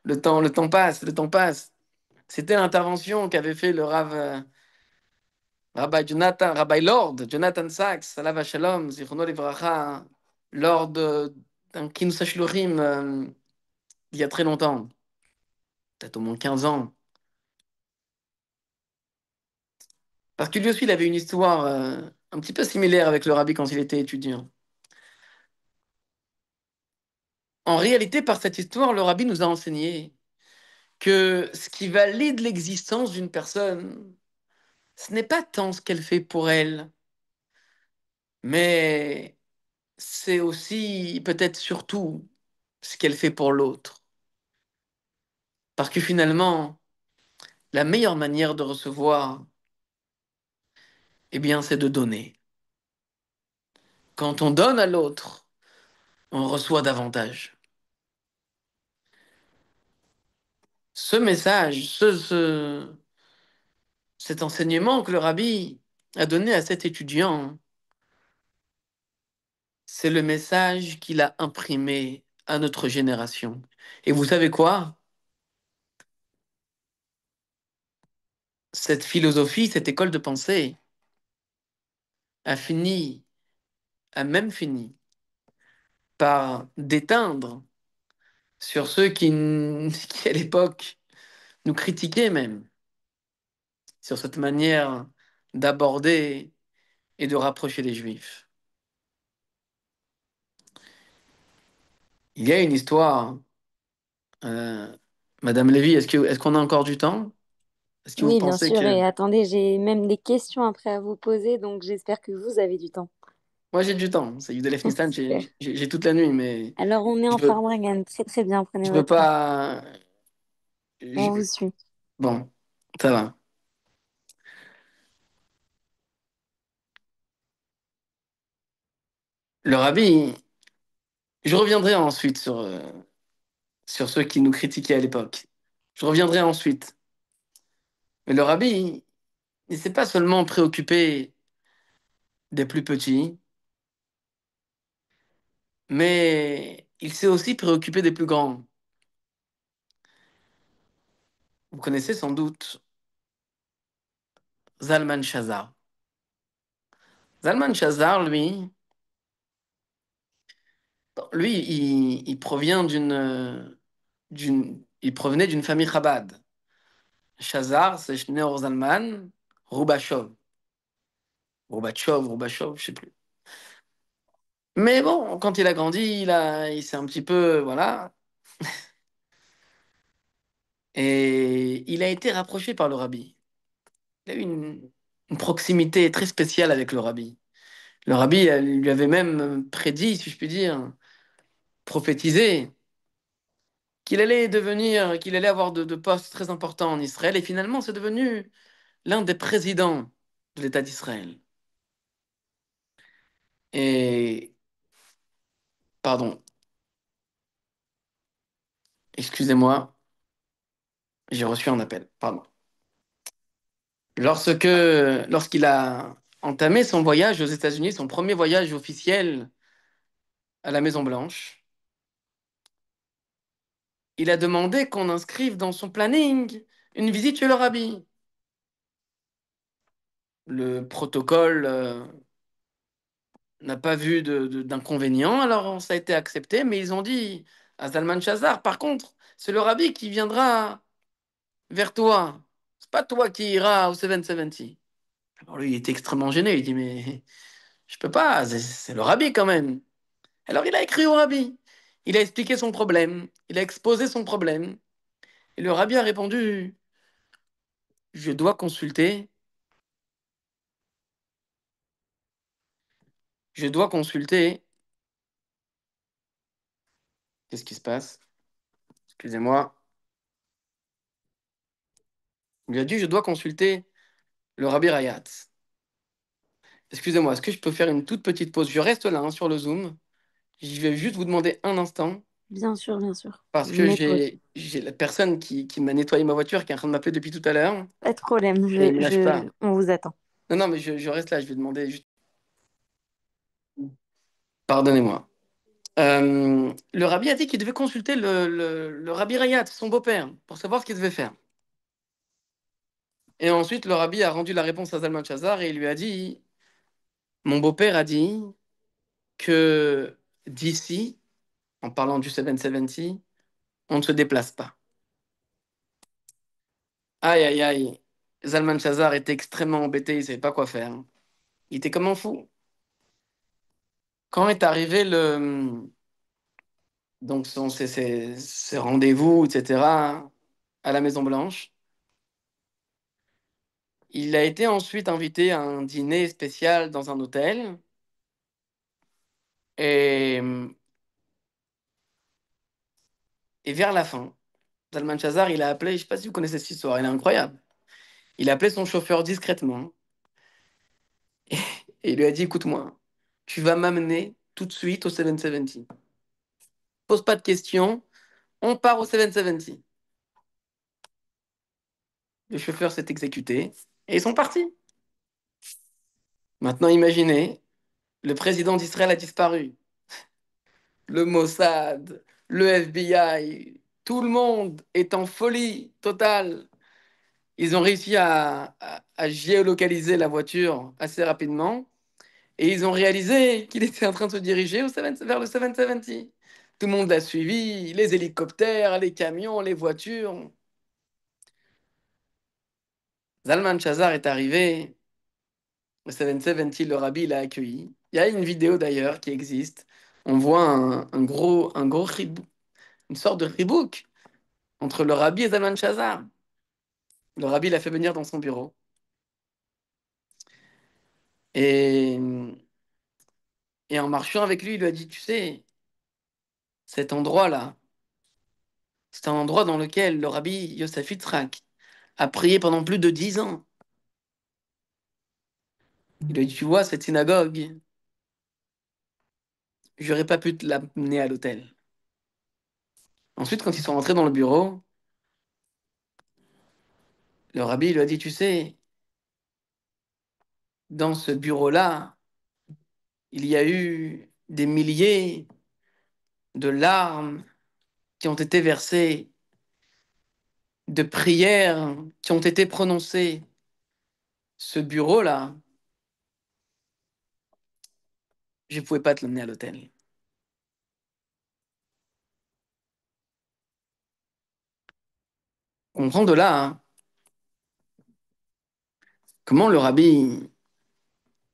B: le temps passe, le temps passe. C'était l'intervention qu'avait fait le Rabbi Jonathan, Rabbi Lord, Jonathan Sachs, Alav Shalom, Zichrono Livracha, lors d'un Kinus HaShluchim il y a très longtemps, peut-être au moins 15 ans. Parce que lui aussi, il avait une histoire un petit peu similaire avec le rabbi quand il était étudiant. En réalité, par cette histoire, le rabbi nous a enseigné que ce qui valide l'existence d'une personne, ce n'est pas tant ce qu'elle fait pour elle, mais c'est aussi, peut-être surtout, ce qu'elle fait pour l'autre. Parce que finalement, la meilleure manière de recevoir, eh bien, c'est de donner. Quand on donne à l'autre, on reçoit davantage. Ce message, cet enseignement que le rabbi a donné à cet étudiant, c'est le message qu'il a imprimé à notre génération. Et vous savez quoi? Cette philosophie, cette école de pensée a fini, a même fini par déteindre sur ceux qui à l'époque, nous critiquaient même sur cette manière d'aborder et de rapprocher les Juifs. Il y a une histoire, euh, Madame Lévy, est-ce qu'on a encore du temps? Est-ce que vous
A: Oui, bien
B: pensez
A: sûr.
B: que...
A: Et attendez, j'ai même des questions après à vous poser, donc j'espère que vous avez du temps.
B: Moi j'ai du temps, c'est Youdelef Nissan,
A: Super.
B: j'ai toute la nuit, mais
A: Alors, on est
B: je
A: en
B: veux,
A: Farmragan. Très, très bien. Prenez
B: je veux
A: votre temps.
B: pas...
A: On vous
B: je-
A: suit.
B: Bon, ça va. Le rabbi, je reviendrai ensuite sur ceux qui nous critiquaient à l'époque. Je reviendrai ensuite. Mais le rabbi, il s'est pas seulement préoccupé des plus petits, mais il s'est aussi préoccupé des plus grands. Vous connaissez sans doute Zalman Shazar. Zalman Shazar, lui, il provient il provenait d'une famille Chabad. Shazar, c'est Shneur Zalman Rubashov. Rubashov, je sais plus. Mais bon, quand il a grandi, il s'est un petit peu, voilà, et il a été rapproché par le rabbi. Il a eu une proximité très spéciale avec le rabbi. Le rabbi lui avait même prédit, si je puis dire, prophétisé, qu'il allait avoir de postes très importants en Israël. Et finalement, c'est devenu l'un des présidents de l'État d'Israël. Et, pardon, excusez-moi, j'ai reçu un appel, pardon. Lorsqu'il a entamé son voyage aux États-Unis, son premier voyage officiel à la Maison-Blanche, il a demandé qu'on inscrive dans son planning une visite chez le rabbi. Le protocole n'a pas vu d'inconvénient, alors ça a été accepté, mais ils ont dit à Zalman Shazar, par contre, c'est le rabbi qui viendra vers toi. C'est pas toi qui iras au 770. Alors lui, il était extrêmement gêné. Il dit, mais je peux pas, c'est le rabbi quand même. Alors il a écrit au rabbi. Il a expliqué son problème. Il a exposé son problème. Et le rabbi a répondu, je dois consulter. Je dois consulter. Qu'est-ce qui se passe? Excusez-moi. Il lui a dit, je dois consulter le rabbi Rayat. Excusez-moi, est-ce que je peux faire une toute petite pause? Je reste là, hein, sur le Zoom. Je vais juste vous demander un instant
A: Bien sûr.
B: parce que
A: Mais pause.
B: j'ai la personne qui m'a nettoyé ma voiture qui est en train de m'appeler depuis tout à l'heure
A: Pas de problème,
B: et il me lâche pas.
A: on vous attend.
B: Non, non, mais je reste là. Je vais demander juste. Pardonnez-moi. Le rabbi a dit qu'il devait consulter le rabbi Rayat, son beau-père, pour savoir ce qu'il devait faire. Et ensuite, le rabbi a rendu la réponse à Zalman Shazar et il lui a dit, mon beau-père a dit que d'ici, en parlant du 770, on ne se déplace pas. Aïe, aïe, aïe. Zalman Shazar était extrêmement embêté, il ne savait pas quoi faire. Il était comme un fou. Quand est arrivé donc ses rendez-vous, etc., à la Maison Blanche, il a été ensuite invité à un dîner spécial dans un hôtel. Et, et vers la fin, Zalman Shazar, il a appelé, je ne sais pas si vous connaissez cette histoire, elle est incroyable. Il a appelé son chauffeur discrètement et il lui a dit, écoute-moi, tu vas m'amener tout de suite au 770. Pose pas de questions, on part au 770. Le chauffeur s'est exécuté et ils sont partis. Maintenant, imaginez, le président d'Israël a disparu. Le Mossad, le FBI, tout le monde est en folie totale. Ils ont réussi à géolocaliser la voiture assez rapidement et ils ont réalisé qu'il était en train de se diriger vers le 770. Tout le monde l'a suivi, les hélicoptères, les camions, les voitures. Zalman Shazar est arrivé, le 770, le rabbi l'a accueilli. Il y a une vidéo d'ailleurs qui existe. On voit un gros une sorte de rebook entre le rabbi et Zalman Shazar. Le rabbi l'a fait venir dans son bureau. Et, et en marchant avec lui, il lui a dit, tu sais, cet endroit-là, c'est un endroit dans lequel le rabbi Yosef Yitzhak a prié pendant plus de 10 ans. Il lui a dit, tu vois, cette synagogue, j'aurais pas pu te l'amener à l'hôtel. Ensuite, quand ils sont rentrés dans le bureau, le rabbi lui a dit, tu sais, dans ce bureau-là, il y a eu des milliers de larmes qui ont été versées, de prières qui ont été prononcées. Ce bureau-là, je ne pouvais pas te l'emmener à l'hôtel. On comprend de là, hein, comment le rabbi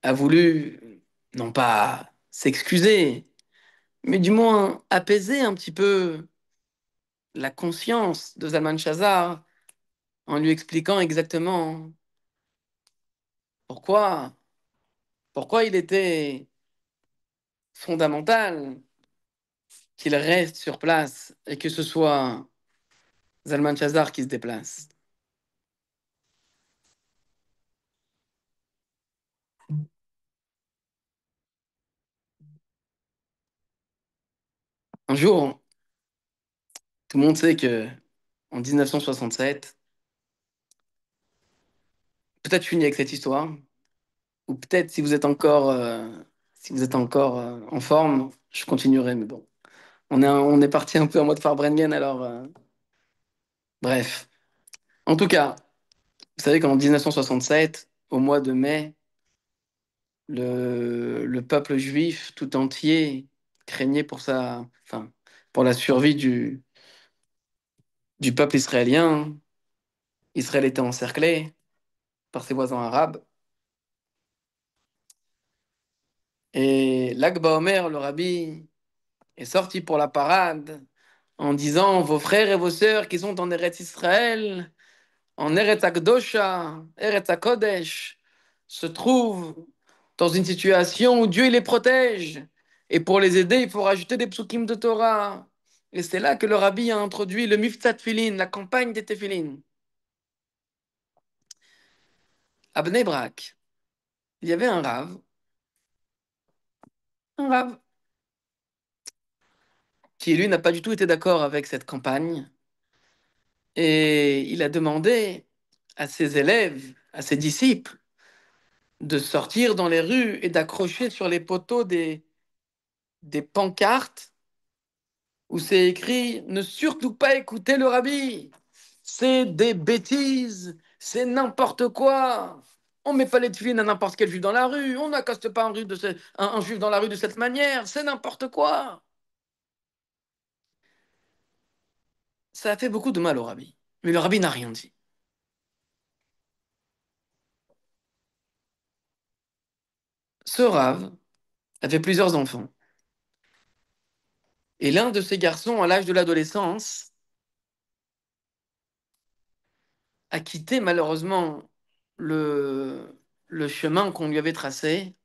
B: a voulu, non pas s'excuser, mais du moins apaiser un petit peu la conscience de Zalman Shazar en lui expliquant exactement pourquoi, pourquoi il était fondamental qu'il reste sur place et que ce soit Zalman Shazar qui se déplace. jour, tout le monde sait que en 1967, peut-être je finis avec cette histoire, ou peut-être si vous êtes encore en forme, je continuerai, mais bon. On est parti un peu en mode Farbrengen, alors bref. En tout cas, vous savez qu'en 1967, au mois de mai, le peuple juif tout entier craignait enfin, pour la survie du peuple israélien. Israël était encerclé par ses voisins arabes. Et l'Akba Omer, le rabbi, est sorti pour la parade en disant: Vos frères et vos sœurs qui sont en Eretz Israël, en Eretz Akdosha, Eretz Akodesh, se trouvent dans une situation où Dieu il les protège. Et pour les aider, il faut rajouter des psukim de Torah. Et c'est là que le rabbi a introduit le Miftat Tefillin, la campagne des Tefillin. À Bnei Brak, il y avait un rave, qui lui n'a pas du tout été d'accord avec cette campagne. Et il a demandé à ses élèves, à ses disciples, de sortir dans les rues et d'accrocher sur les poteaux des pancartes où c'est écrit: ne surtout pas écouter le rabbi. C'est des bêtises, c'est n'importe quoi. On met pas les tefilines à n'importe quel juif dans la rue, on n'accoste pas un juif dans la rue de cette manière, c'est n'importe quoi. Ça a fait beaucoup de mal au rabbi. Mais le rabbi n'a rien dit. Ce rave avait plusieurs enfants. Et l'un de ces garçons, à l'âge de l'adolescence, a quitté malheureusement le chemin qu'on lui avait tracé.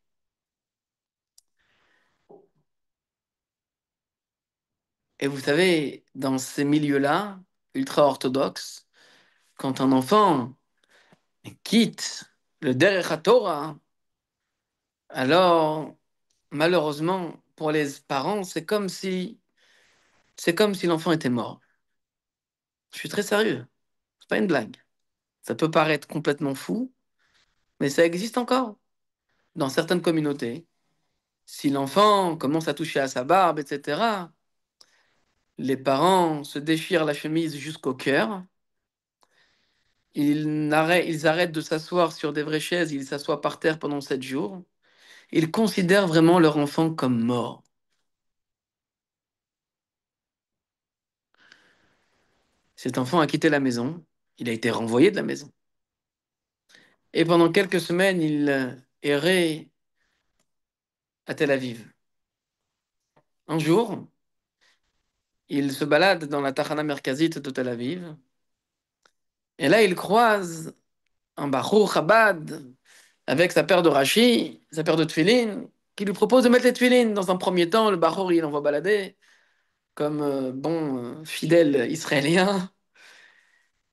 B: Et vous savez, dans ces milieux-là, ultra-orthodoxes, quand un enfant quitte le Derech HaTorah, alors malheureusement pour les parents, c'est comme si l'enfant était mort. Je suis très sérieux, c'est pas une blague. Ça peut paraître complètement fou, mais ça existe encore dans certaines communautés. Si l'enfant commence à toucher à sa barbe, etc., les parents se déchirent la chemise jusqu'au cœur. Ils arrêtent de s'asseoir sur des vraies chaises, ils s'assoient par terre pendant 7 jours. Ils considèrent vraiment leur enfant comme mort. Cet enfant a quitté la maison, il a été renvoyé de la maison. Et pendant quelques semaines, il errait à Tel Aviv. Un jour, il se balade dans la Tachana Merkazit de Tel Aviv. Et là, il croise un Bachour Chabad avec sa paire de rachis, sa paire de tefilines, qui lui propose de mettre les tefilines. Dans un premier temps, le Bachour, il envoie balader comme bon fidèle israélien.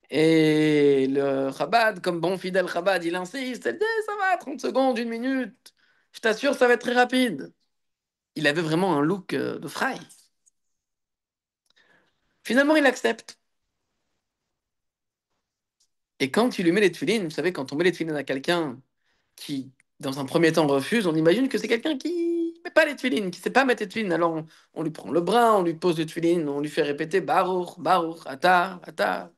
B: Et le Chabad, comme bon fidèle Chabad, il insiste, elle dit: ça va, 30 secondes, 1 minute, je t'assure, ça va être très rapide. Il avait vraiment un look de fry. Finalement, il accepte. Et quand il lui met les tefilines, vous savez, quand on met les tefilines à quelqu'un qui, dans un premier temps, refuse, on imagine que c'est quelqu'un qui ne met pas les tefilines, qui ne sait pas mettre les tefilines. Alors on lui prend le bras, on lui pose les tefilines, on lui fait répéter Baruch, Baruch, Ata, Ata.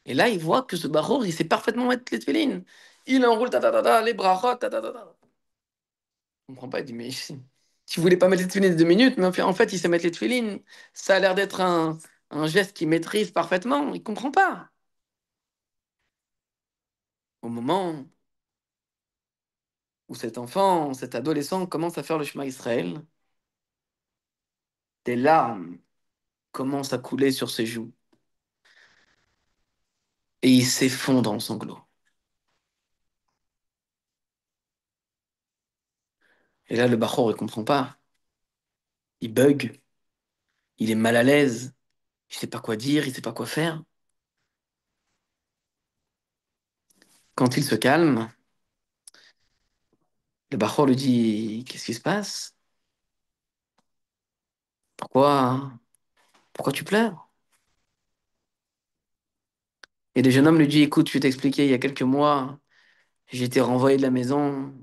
B: Et là, il voit que ce Baruch, il sait parfaitement mettre les tefilines. Il enroule ta, ta, ta, ta, les brachot, ta, ta, ta, ta. On comprend pas, il dit: mais tu voulais pas mettre les tefilines de 2 minutes, mais en fait, il sait mettre les tefilines. Ça a l'air d'être un geste qu'il maîtrise parfaitement. Il comprend pas. Au moment où cet enfant, cet adolescent commence à faire le chemin Israël, des larmes commencent à couler sur ses joues et il s'effondre en sanglots. Et là, le Bachor, il comprend pas. Il bug, il est mal à l'aise, il sait pas quoi dire, il sait pas quoi faire. Quand il se calme, le Bachor lui dit: qu'est-ce qui se passe? Pourquoi, pourquoi tu pleures? Et le jeune homme lui dit, écoute, je vais t'expliquer, il y a quelques mois, j'ai été renvoyé de la maison,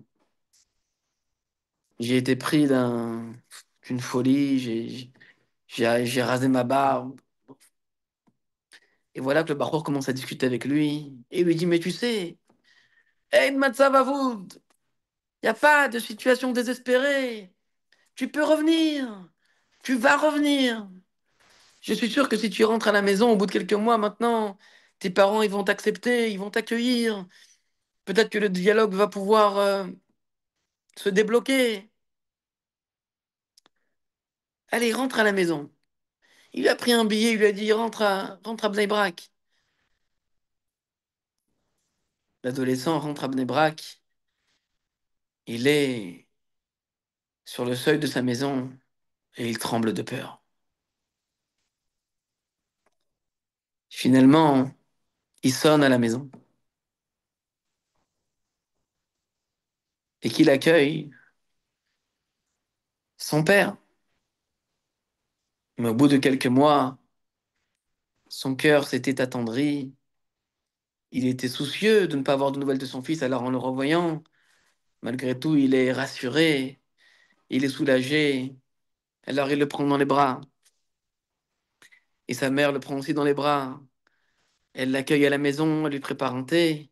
B: j'ai été pris d'une folie, j'ai rasé ma barbe. Et voilà que le barour commence à discuter avec lui. Et il lui dit, mais tu sais, Ein Matzav Avoud, il n'y a pas de situation désespérée. Tu peux revenir. Tu vas revenir. Je suis sûr que si tu rentres à la maison au bout de quelques mois maintenant, tes parents ils vont t'accepter, ils vont t'accueillir. Peut-être que le dialogue va pouvoir se débloquer. Allez, rentre à la maison. Il lui a pris un billet, il lui a dit rentre à Bnei Brak. L'adolescent rentre à Bnei Brak. Il est sur le seuil de sa maison et il tremble de peur. Finalement, il sonne à la maison. Et qui l'accueille? Son père. Mais au bout de quelques mois, son cœur s'était attendri. Il était soucieux de ne pas avoir de nouvelles de son fils, alors en le revoyant, malgré tout, il est rassuré, il est soulagé. Alors il le prend dans les bras. Et sa mère le prend aussi dans les bras. Elle l'accueille à la maison, elle lui prépare un thé.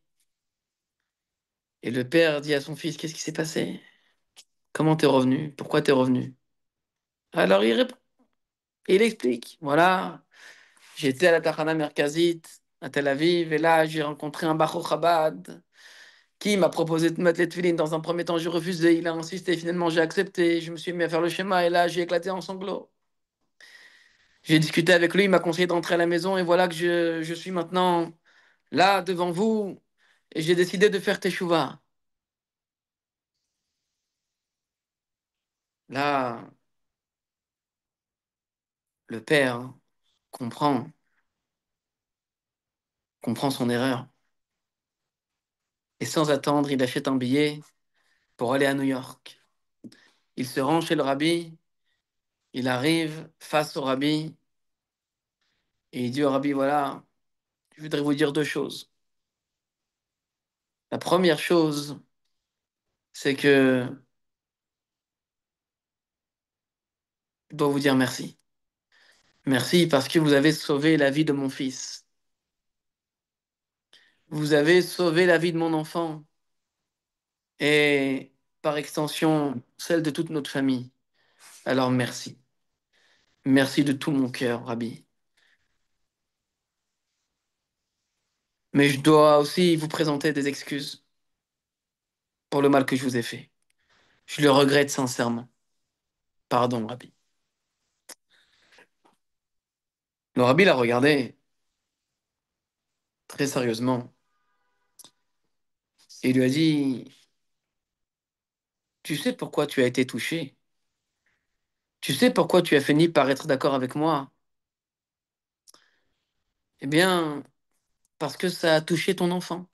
B: Et le père dit à son fils, qu'est-ce qui s'est passé? Comment t'es revenu? Pourquoi t'es revenu? Alors il répond, et il explique, voilà, j'étais à la Tachana Merkazit, à Tel Aviv, et là j'ai rencontré un Baruch Chabad qui m'a proposé de mettre les tefilines. Dans un premier temps, j'ai refusé, il a insisté, finalement j'ai accepté, je me suis mis à faire le schéma, et là j'ai éclaté en sanglots. J'ai discuté avec lui, il m'a conseillé d'entrer à la maison, et voilà que je suis maintenant là devant vous, et j'ai décidé de faire teshuva. Là, le père comprend, comprend son erreur. Et sans attendre, il achète un billet pour aller à New York. Il se rend chez le rabbi, il arrive face au rabbi, et il dit au rabbi, voilà, je voudrais vous dire deux choses. La première chose, c'est que je dois vous dire merci. Merci parce que vous avez sauvé la vie de mon fils. Vous avez sauvé la vie de mon enfant. Et par extension, celle de toute notre famille. Alors merci. Merci de tout mon cœur, Rabbi. Mais je dois aussi vous présenter des excuses pour le mal que je vous ai fait. Je le regrette sincèrement. Pardon, Rabbi. Le Rabbi l'a regardé très sérieusement et lui a dit, tu sais pourquoi tu as été touché? Tu sais pourquoi tu as fini par être d'accord avec moi? Eh bien, parce que ça a touché ton enfant.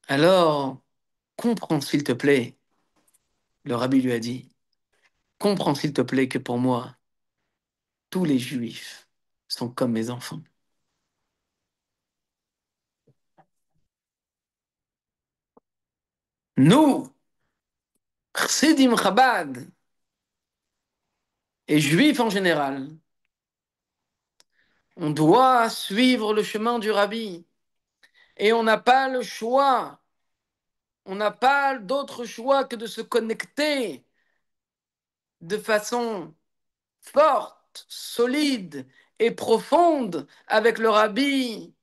B: Alors, comprends s'il te plaît, le Rabbi lui a dit, comprends s'il te plaît que pour moi, tous les juifs sont comme mes enfants. Nous, Chassidim Chabad, et juifs en général, on doit suivre le chemin du Rabbi. Et on n'a pas le choix. On n'a pas d'autre choix que de se connecter de façon forte, solide et profonde avec le Rabbi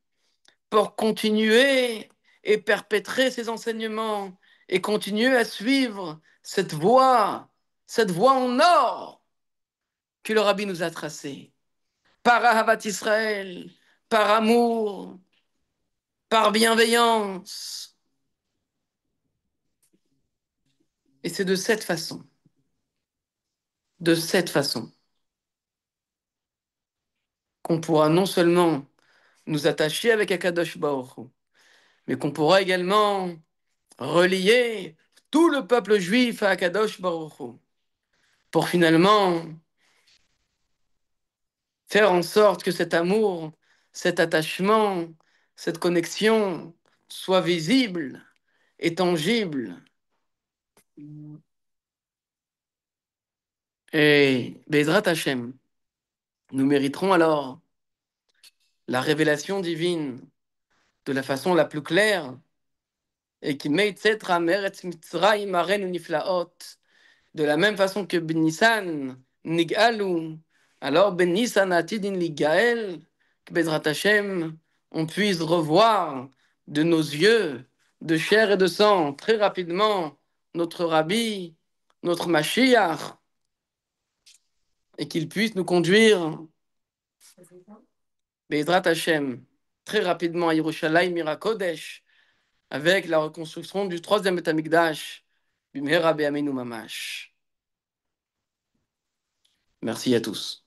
B: pour continuer et perpétrer ses enseignements et continuer à suivre cette voie en or que le Rabbi nous a tracée. Par Ahavat Israël, par amour, par bienveillance. Et c'est de cette façon, qu'on pourra non seulement nous attacher avec Akadosh Baruch Hu, mais qu'on pourra également relier tout le peuple juif à Akadosh Baruch Hu. pour finalement faire en sorte que cet amour, cet attachement, cette connexion soit visible et tangible. Et Bezrat Hashem, nous mériterons alors la révélation divine de la façon la plus claire et qui Meitzetra Meretz Mitzrayim Arenu Niflaot, de la même façon que Ben Nissan Nigalu, alors Ben Nissan Atidin Ligael, que Bezrat Hashem, on puisse revoir de nos yeux, de chair et de sang, très rapidement, notre Rabbi, notre Mashiach, et qu'il puisse nous conduire, Bezrat Hashem, très rapidement à Yerushalayim Mirakodesh, avec la reconstruction du troisième Beth Amikdash, Bimhera Be'amenu Mamash. Merci à tous.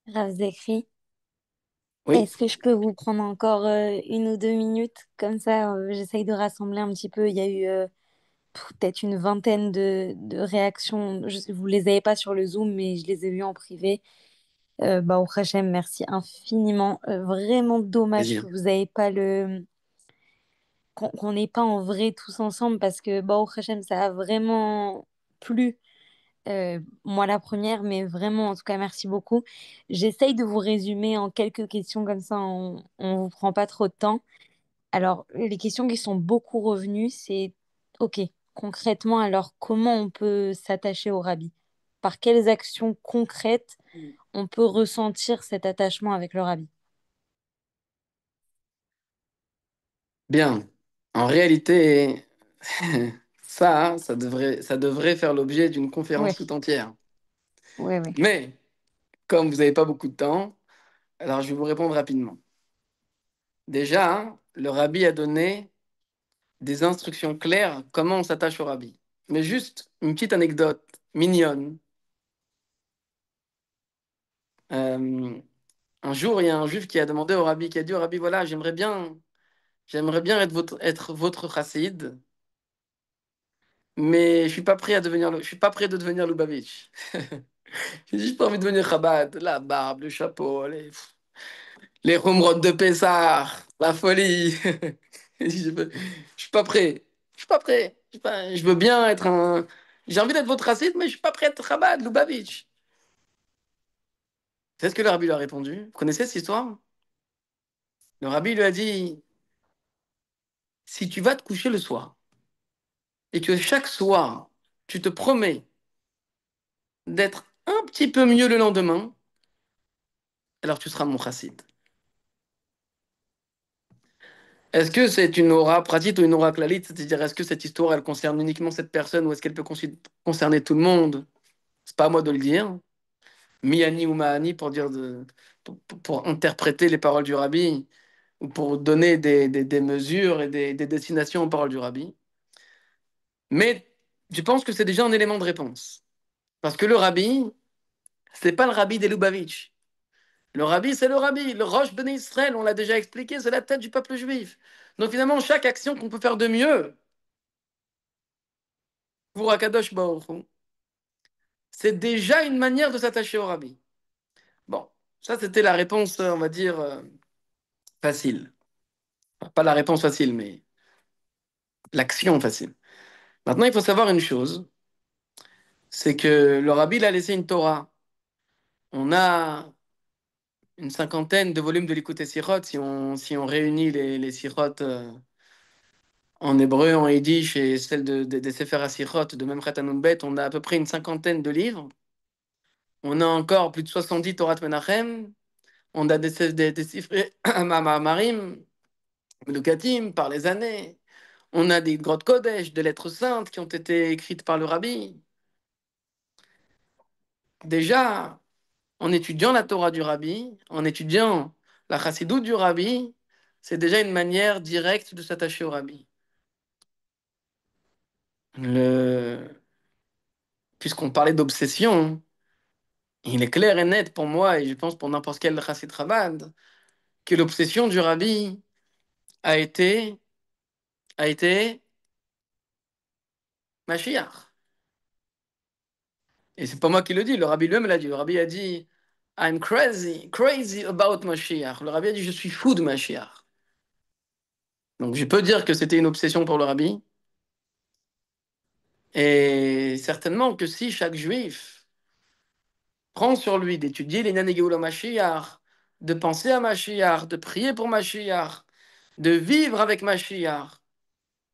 A: Rav Zekri,
B: Oui,
A: est-ce que je peux vous prendre encore 1 ou 2 minutes? Comme ça, j'essaye de rassembler un petit peu. Il y a eu peut-être une vingtaine de réactions. Vous les avez pas sur le Zoom, mais je les ai vues en privé. Bah, au Hachem, merci infiniment. Vraiment dommage que
B: plaisir.
A: vous n'ayez pas qu'on n'est pas en vrai tous ensemble parce que bah, au Hachem, ça a vraiment plu. Moi, la première, mais vraiment, en tout cas, merci beaucoup. J'essaye de vous résumer en quelques questions, comme ça, on vous prend pas trop de temps. Alors, les questions qui sont beaucoup revenues, c'est, OK, concrètement, alors, comment on peut s'attacher au rabbi? Par quelles actions concrètes on peut ressentir cet attachement avec le rabbi?
B: Bien. En réalité, ça devrait faire l'objet d'une conférence
A: Oui,
B: tout entière.
A: oui, oui.
B: Mais, comme vous n'avez pas beaucoup de temps, alors je vais vous répondre rapidement. Déjà, le rabbi a donné des instructions claires comment on s'attache au rabbi. Mais juste une petite anecdote mignonne. Euh, un jour, il y a un juif qui a demandé au rabbi, qui a dit au rabbi, voilà, j'aimerais bien être votre chassid, mais je suis pas prêt je suis pas prêt de devenir Lubavitch. J'ai juste pas envie de devenir Chabad, la barbe, le chapeau, les rumrods de Pessah, la folie. Je suis pas prêt. Je suis pas prêt. Je veux bien être un. J'ai envie d'être votre raciste, mais je suis pas prêt à être Chabad, Lubavitch. C'est ce que le rabbi lui a répondu. Vous connaissez cette histoire? Le rabbi lui a dit, si tu vas te coucher le soir et que chaque soir, tu te promets d'être un petit peu mieux le lendemain, alors tu seras mon chassid. Est-ce que c'est une aura pratique ou une aura clalite? C'est-à-dire, est-ce que cette histoire, elle concerne uniquement cette personne ou est-ce qu'elle peut concerner tout le monde? C'est pas à moi de le dire. Miani ou Mahani pour pour interpréter les paroles du rabbi ou pour donner des mesures et des destinations aux paroles du rabbi. Mais je pense que c'est déjà un élément de réponse. Parce que le rabbi, c'est pas le rabbi des Lubavitch. Le rabbi, c'est le rabbi. Le Rosh Bnei Israël, on l'a déjà expliqué, c'est la tête du peuple juif. Donc finalement, chaque action qu'on peut faire de mieux pour Akadosh Baruch Hu, c'est déjà une manière de s'attacher au rabbi. Bon, ça c'était la réponse, on va dire, facile. Enfin, pas la réponse facile, mais l'action facile. Maintenant, il faut savoir une chose, c'est que le rabbi il a laissé une Torah. On a une cinquantaine de volumes de l'Ikouté Sirot, si on réunit les Sirot en hébreu, en yiddish et celles des Sefer HaSirot de Memchet Anunbet, on a à peu près une cinquantaine de livres. On a encore plus de 70 Torah Menachem. On a des Sifrei Marim, Melukatim par les années. On a des grottes Kodesh, des lettres saintes qui ont été écrites par le rabbi. Déjà, en étudiant la Torah du rabbi, en étudiant la chassidoute du rabbi, c'est déjà une manière directe de s'attacher au rabbi. Le... Puisqu'on parlait d'obsession, il est clair et net pour moi, et je pense pour n'importe quel chassid Chabad, que l'obsession du rabbi a été, a été Mashiach. Et c'est pas moi qui le dis, le rabbi lui-même l'a dit. Le rabbi a dit I'm crazy, crazy about Mashiach. Le rabbi a dit je suis fou de Mashiach. Donc je peux dire que c'était une obsession pour le rabbi. Et certainement que si chaque juif prend sur lui d'étudier les Nanegeulah Mashiach, de penser à Mashiach, de prier pour Mashiach, de vivre avec Mashiach,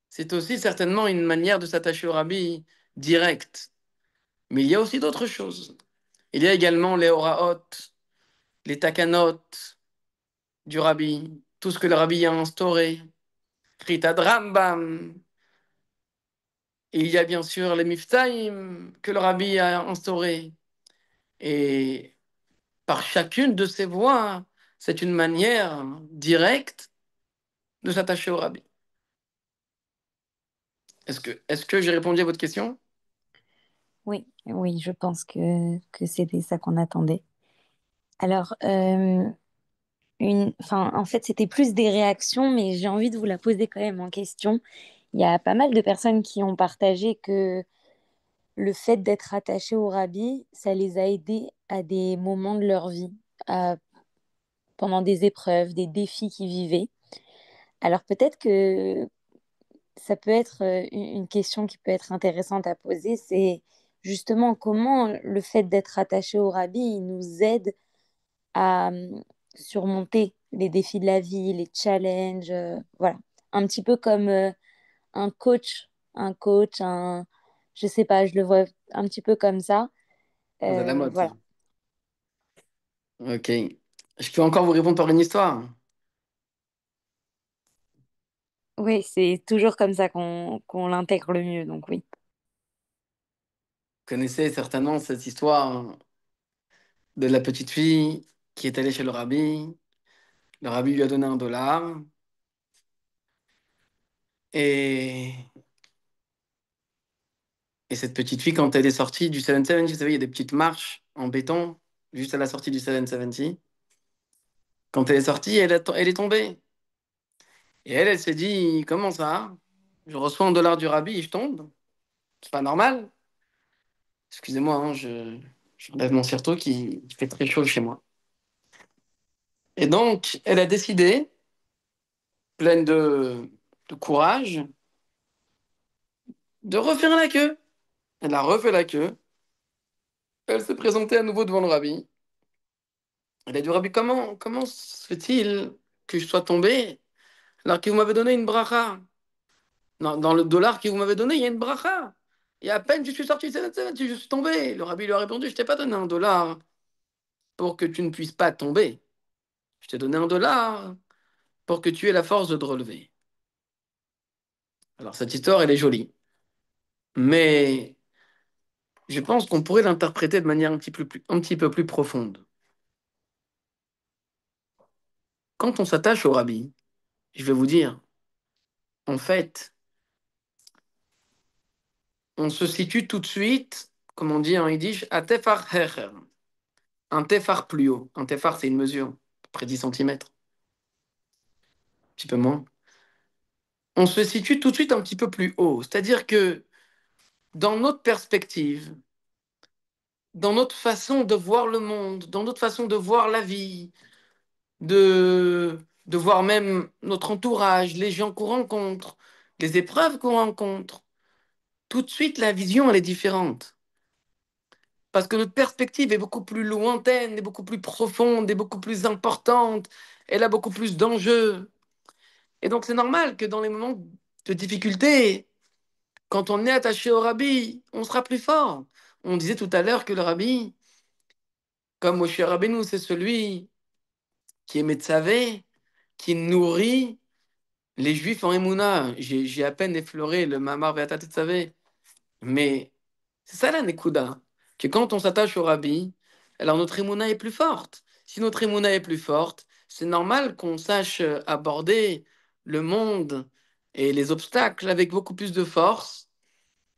B: c'est aussi certainement une manière de s'attacher au rabbi direct. Mais il y a aussi d'autres choses. Il y a également les Horaot, les Takanot du rabbi, tout ce que le rabbi a instauré, Ritad Rambam. Et il y a bien sûr les Miftaïm que le rabbi a instauré. Et par chacune de ces voies, c'est une manière directe de s'attacher au rabbi. Est-ce que j'ai répondu à votre question?
A: Oui, oui, je pense que c'était ça qu'on attendait. Alors, enfin, en fait, c'était plus des réactions, mais j'ai envie de vous la poser quand même en question. Il y a pas mal de personnes qui ont partagé que le fait d'être attaché au rabbi, ça les a aidés à des moments de leur vie, pendant des épreuves, des défis qu'ils vivaient. Alors peut-être que ça peut être une question qui peut être intéressante à poser, c'est justement comment le fait d'être attaché au rabbi, il nous aide à surmonter les défis de la vie, les challenges, voilà. Un petit peu comme un coach, je sais pas, je le vois un petit peu comme ça.
B: Vous êtes à la mode.
A: Voilà.
B: Ok. Je peux encore vous répondre par une histoire.
A: Oui, c'est toujours comme ça qu'on l'intègre le mieux, donc oui.
B: Vous connaissez certainement cette histoire de la petite fille qui est allée chez le rabbi. Le rabbi lui a donné $1. Et, et cette petite fille, quand elle est sortie du 770, vous savez, il y a des petites marches en béton juste à la sortie du 770. Quand elle est sortie, elle est tombée. Et elle s'est dit, comment ça? Je reçois $1 du rabbi et je tombe. C'est pas normal. Excusez-moi, hein, je relève mon surtout qui fait très chaud chez moi. Et donc, elle a décidé, pleine de courage, de refaire la queue. Elle a refait la queue. Elle s'est présentée à nouveau devant le rabbi. Elle a dit au rabbi, comment se fait-il que je sois tombé alors que vous m'avez donné une bracha? Non, dans le dollar que vous m'avez donné, il y a une bracha. Et à peine je suis sorti, je suis tombé. Le rabbi lui a répondu, je t'ai pas donné $1 pour que tu ne puisses pas tomber. Je t'ai donné $1 pour que tu aies la force de te relever. Alors cette histoire, elle est jolie. Mais je pense qu'on pourrait l'interpréter de manière un petit peu plus profonde. Quand on s'attache au rabbi, je vais vous dire, en fait, on se situe tout de suite, comme on dit en yiddish, à tefar hecher, un tefar plus haut. Un tefar, c'est une mesure, à peu près 10 centimètres, un petit peu moins. On se situe tout de suite un petit peu plus haut. C'est-à-dire que dans notre perspective, dans notre façon de voir le monde, dans notre façon de voir la vie, de voir même notre entourage, les gens qu'on rencontre, les épreuves qu'on rencontre, tout de suite la vision elle est différente. Parce que notre perspective est beaucoup plus lointaine, est beaucoup plus profonde, est beaucoup plus importante, elle a beaucoup plus d'enjeux. Et donc c'est normal que dans les moments de difficulté, quand on est attaché au rabbi, on sera plus fort. On disait tout à l'heure que le rabbi, comme Moshe Rabbeinu, c'est celui qui est Metzavé, qui nourrit les Juifs en Emouna. J'ai à peine effleuré le Mamar Be'atat Tetzaveh. Mais c'est ça la Nekuda, que quand on s'attache au rabbi, alors notre émouna est plus forte. Si notre émouna est plus forte, c'est normal qu'on sache aborder le monde et les obstacles avec beaucoup plus de force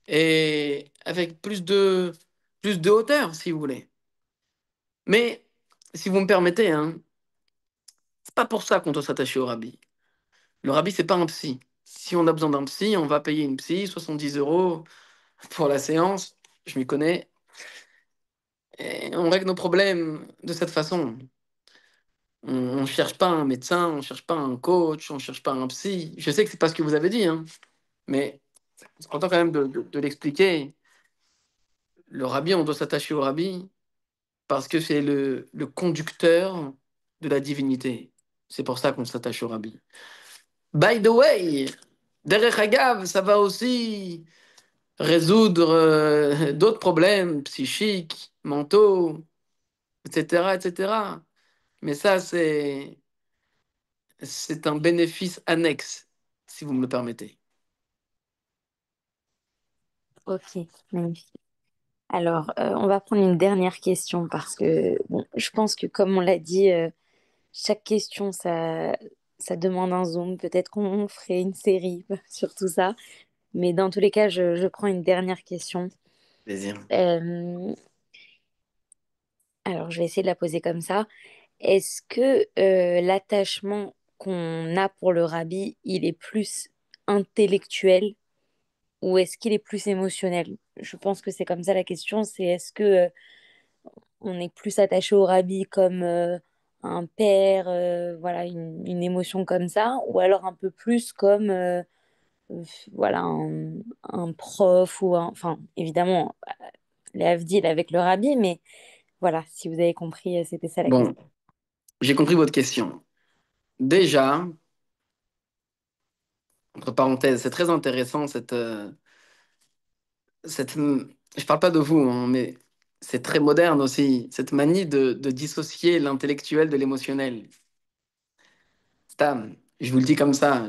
B: et avec plus de hauteur, si vous voulez. Mais si vous me permettez, hein, c'est pas pour ça qu'on doit s'attacher au rabbi. Le rabbi, c'est pas un psy. Si on a besoin d'un psy, on va payer une psy, 70 euros. pour la séance, je m'y connais, et on règle nos problèmes de cette façon. On ne cherche pas un médecin, on ne cherche pas un coach, on ne cherche pas un psy. Je sais que c'est pas ce que vous avez dit, hein, mais c'est important quand même de l'expliquer. Le rabbi, on doit s'attacher au rabbi parce que c'est le conducteur de la divinité. C'est pour ça qu'on s'attache au rabbi. By the way, derech Hagav, ça va aussi résoudre d'autres problèmes psychiques, mentaux, etc., etc. Mais ça, c'est un bénéfice annexe, si vous me le permettez.
A: Ok, magnifique. Alors, on va prendre une dernière question parce que bon, je pense que comme on l'a dit, chaque question, ça demande un zoom. Peut-être qu'on ferait une série sur tout ça. Mais dans tous les cas, je prends une dernière question.
B: Plaisir.
A: Euh, alors, je vais essayer de la poser comme ça. Est-ce que l'attachement qu'on a pour le rabbi, il est plus intellectuel ou est-ce qu'il est plus émotionnel? Je pense que c'est comme ça la question, c'est est-ce que on est plus attaché au rabbi comme un père, voilà, une émotion comme ça, ou alors un peu plus comme voilà, un prof ou enfin, évidemment, les Havdil avec le rabbi, mais voilà, si vous avez compris, c'était ça la
B: Bon,
A: question.
B: j'ai compris votre question. Déjà, entre parenthèses, c'est très intéressant je parle pas de vous, hein, mais c'est très moderne aussi, cette manie de dissocier l'intellectuel de l'émotionnel. Stam, je vous le dis comme ça,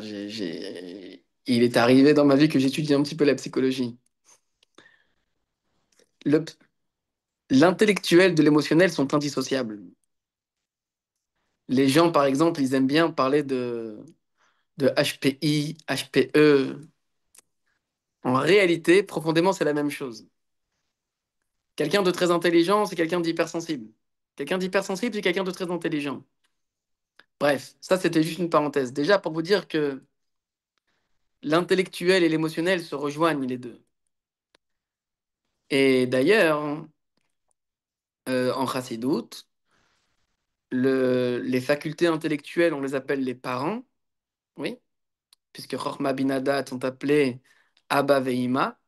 B: il est arrivé dans ma vie que j'étudie un petit peu la psychologie. Le- L'intellectuel de l'émotionnel sont indissociables. Les gens, par exemple, ils aiment bien parler de HPI, HPE. En réalité, profondément, c'est la même chose. Quelqu'un de très intelligent, c'est quelqu'un d'hypersensible. Quelqu'un d'hypersensible, c'est quelqu'un de très intelligent. Bref, ça c'était juste une parenthèse. Déjà pour vous dire que l'intellectuel et l'émotionnel se rejoignent les deux. Et d'ailleurs, en chassidoute, les facultés intellectuelles, on les appelle les parents, oui, puisque Chochma Binadat sont appelés Abba Veima,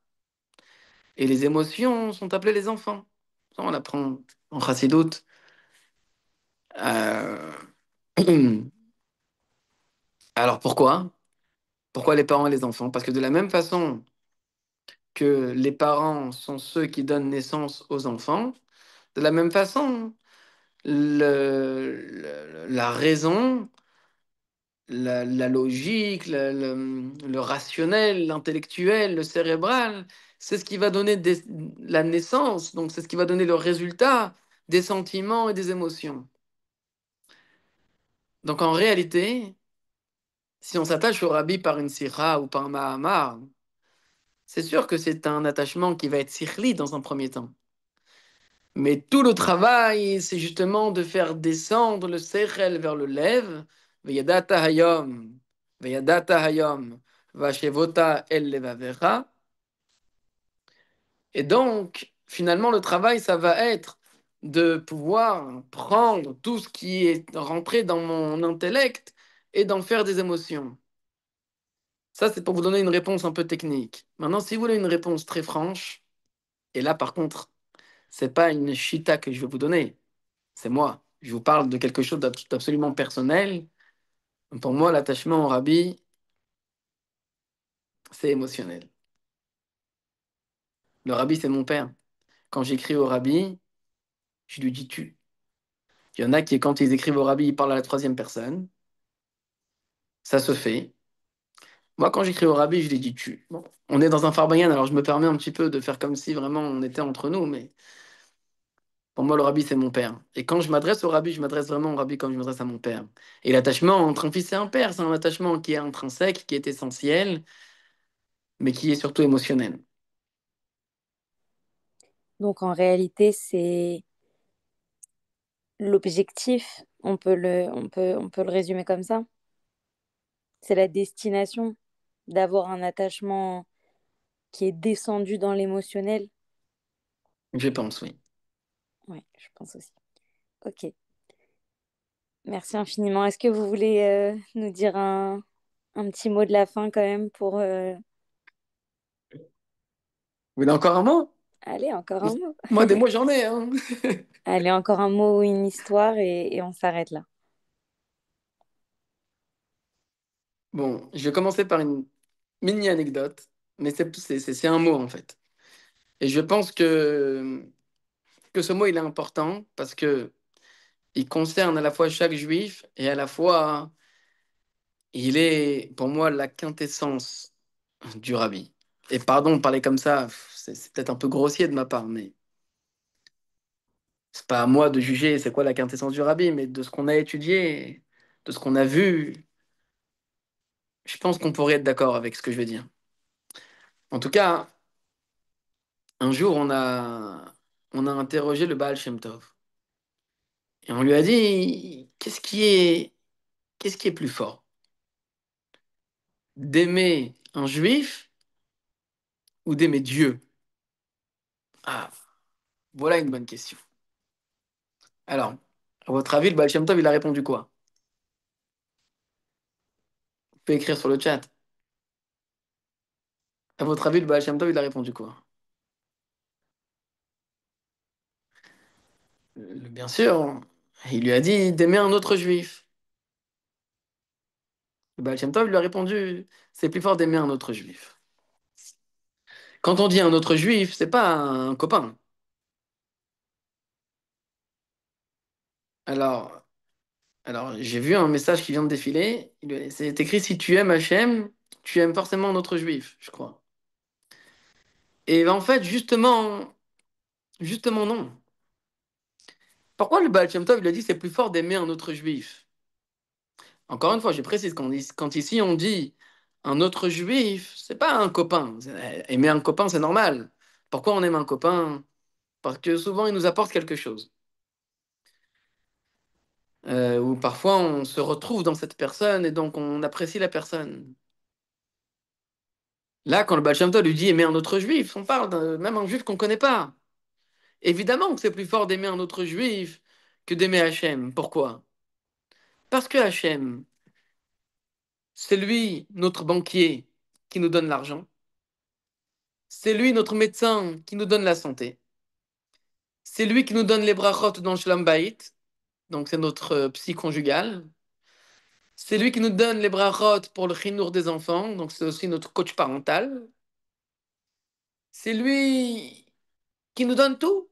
B: et les émotions sont appelées les enfants. Ça, on apprend en chassidoute. Euh, Alors pourquoi? Pourquoi les parents et les enfants? Parce que de la même façon que les parents sont ceux qui donnent naissance aux enfants, de la même façon, la raison, la logique, le rationnel, l'intellectuel, le cérébral, c'est ce qui va donner la naissance, donc c'est ce qui va donner le résultat des sentiments et des émotions. Donc en réalité, si on s'attache au rabbi par une sira ou par un mahamar, c'est sûr que c'est un attachement qui va être sikhli dans un premier temps. Mais tout le travail, c'est justement de faire descendre le sechel vers le lev. Veyadata hayom, veyadata hayom, vashevota el levavecha. Et donc, finalement, le travail, ça va être de pouvoir prendre tout ce qui est rentré dans mon intellect et d'en faire des émotions. Ça, c'est pour vous donner une réponse un peu technique. Maintenant, si vous voulez une réponse très franche, et là, par contre, c'est pas une chita que je vais vous donner. C'est moi. Je vous parle de quelque chose d'absolument personnel. Pour moi, l'attachement au rabbi, c'est émotionnel. Le rabbi, c'est mon père. Quand j'écris au rabbi, je lui dis tu. Il y en a qui, quand ils écrivent au rabbi, ils parlent à la troisième personne. Ça se fait. Moi, quand j'écris au rabbi, je lui dis tu. Bon, on est dans un farbayan, alors je me permets un petit peu de faire comme si vraiment on était entre nous, mais pour moi, le rabbi, c'est mon père. Et quand je m'adresse au rabbi, je m'adresse vraiment au rabbi comme je m'adresse à mon père. Et l'attachement entre un fils et un père, c'est un attachement qui est intrinsèque, qui est essentiel, mais qui est surtout émotionnel.
A: Donc en réalité, c'est l'objectif, on peut le résumer comme ça. C'est la destination d'avoir un attachement qui est descendu dans l'émotionnel.
B: Je pense, oui.
A: Ouais, je pense aussi. Ok, merci infiniment. Est-ce que vous voulez nous dire un petit mot de la fin quand même pour...
B: Vous voulez encore un mot?
A: Allez, encore un mot.
B: Moi, des mots, j'en ai, hein.
A: Allez, encore un mot ou une histoire et on s'arrête là.
B: Bon, je vais commencer par une mini anecdote, mais c'est un mot en fait. Et je pense que ce mot, il est important parce que il concerne à la fois chaque juif et à la fois, il est pour moi la quintessence du rabbi. Et pardon de parler comme ça, c'est peut-être un peu grossier de ma part, mais c'est pas à moi de juger c'est quoi la quintessence du rabbi, mais de ce qu'on a étudié, de ce qu'on a vu, je pense qu'on pourrait être d'accord avec ce que je veux dire. En tout cas, un jour, on a interrogé le Baal Shem Tov. Et on lui a dit, qu'est-ce qui est plus fort? D'aimer un juif ou d'aimer Dieu? Ah, voilà une bonne question. Alors, à votre avis, le Baal Shem Tov, il a répondu quoi? Vous pouvez écrire sur le chat. À votre avis, le Baal Shem Tov, il a répondu quoi? Bien sûr, il lui a dit d'aimer un autre juif. Le Baal Shem Tov lui a répondu, c'est plus fort d'aimer un autre juif. Quand on dit un autre juif, c'est pas un copain. Alors, Alors, j'ai vu un message qui vient de défiler. C'est écrit si tu aimes Hachem, tu aimes forcément notre juif, je crois. Et en fait, justement non. Pourquoi le Baal Shem Tov il a dit c'est plus fort d'aimer un autre juif? Encore une fois, je précise, quand ici on dit un autre juif, c'est pas un copain. Aimer un copain, c'est normal. Pourquoi on aime un copain? Parce que souvent il nous apporte quelque chose. Ou parfois on se retrouve dans cette personne et donc on apprécie la personne. Là, quand le Baal Shem Tov lui dit aimer un autre juif, on parle même un juif qu'on ne connaît pas. Évidemment que c'est plus fort d'aimer un autre juif que d'aimer Hachem. Pourquoi? Parce que Hachem, c'est lui, notre banquier, qui nous donne l'argent. C'est lui, notre médecin, qui nous donne la santé. C'est lui qui nous donne les brachot dans le Shalom Bayit. Donc c'est notre psy conjugal. C'est lui qui nous donne les brachot pour le chinour des enfants. Donc c'est aussi notre coach parental. C'est lui qui nous donne tout.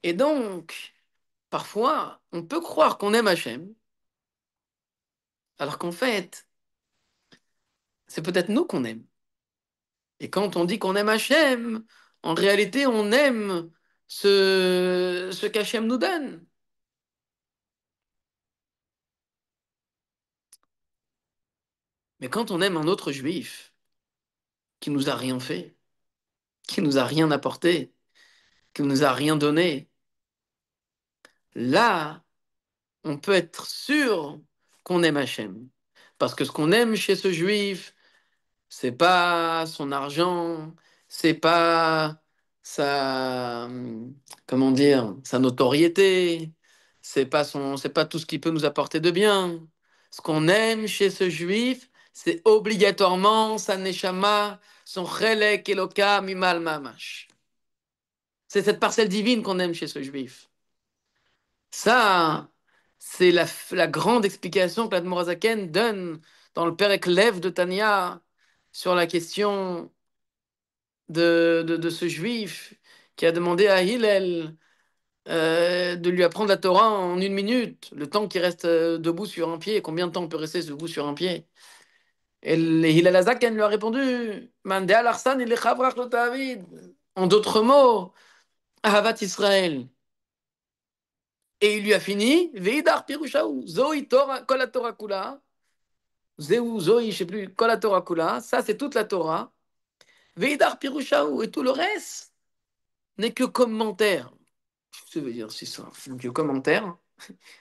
B: Et donc, parfois, on peut croire qu'on aime Hachem, alors qu'en fait, c'est peut-être nous qu'on aime. Et quand on dit qu'on aime Hachem, en réalité, on aime ce qu'Hachem nous donne. Mais quand on aime un autre juif qui nous a rien fait, qui nous a rien apporté, qui nous a rien donné, là, on peut être sûr qu'on aime Hachem. Parce que ce qu'on aime chez ce juif, c'est pas son argent, c'est pas sa, comment dire, sa notoriété, c'est pas tout ce qui peut nous apporter de bien. Ce qu'on aime chez ce juif, c'est obligatoirement sa neshama, son chelek eloka mimal mamash. C'est cette parcelle divine qu'on aime chez ce juif. Ça, c'est la grande explication que l'Admorazaken donne dans le Perek Lev de Tanya sur la question de ce juif qui a demandé à Hillel de lui apprendre la Torah en 1 minute, le temps qu'il reste debout sur un pied, combien de temps on peut rester debout sur un pied. Et Hillel Azaken lui a répondu, Mandé al-Arsan, il est chavrach lo ta'avid. En d'autres mots, Ahavat Israël. Et il lui a fini, Veidar Pirushaou, Zoï Torah, Kol Torah Kula, Zéou, Zoï, je sais plus, Kol Torah Kula, ça c'est toute la Torah, Veidar Pirushaou, et tout le reste n'est que commentaire. Ça veut dire c'est ça, que commentaire.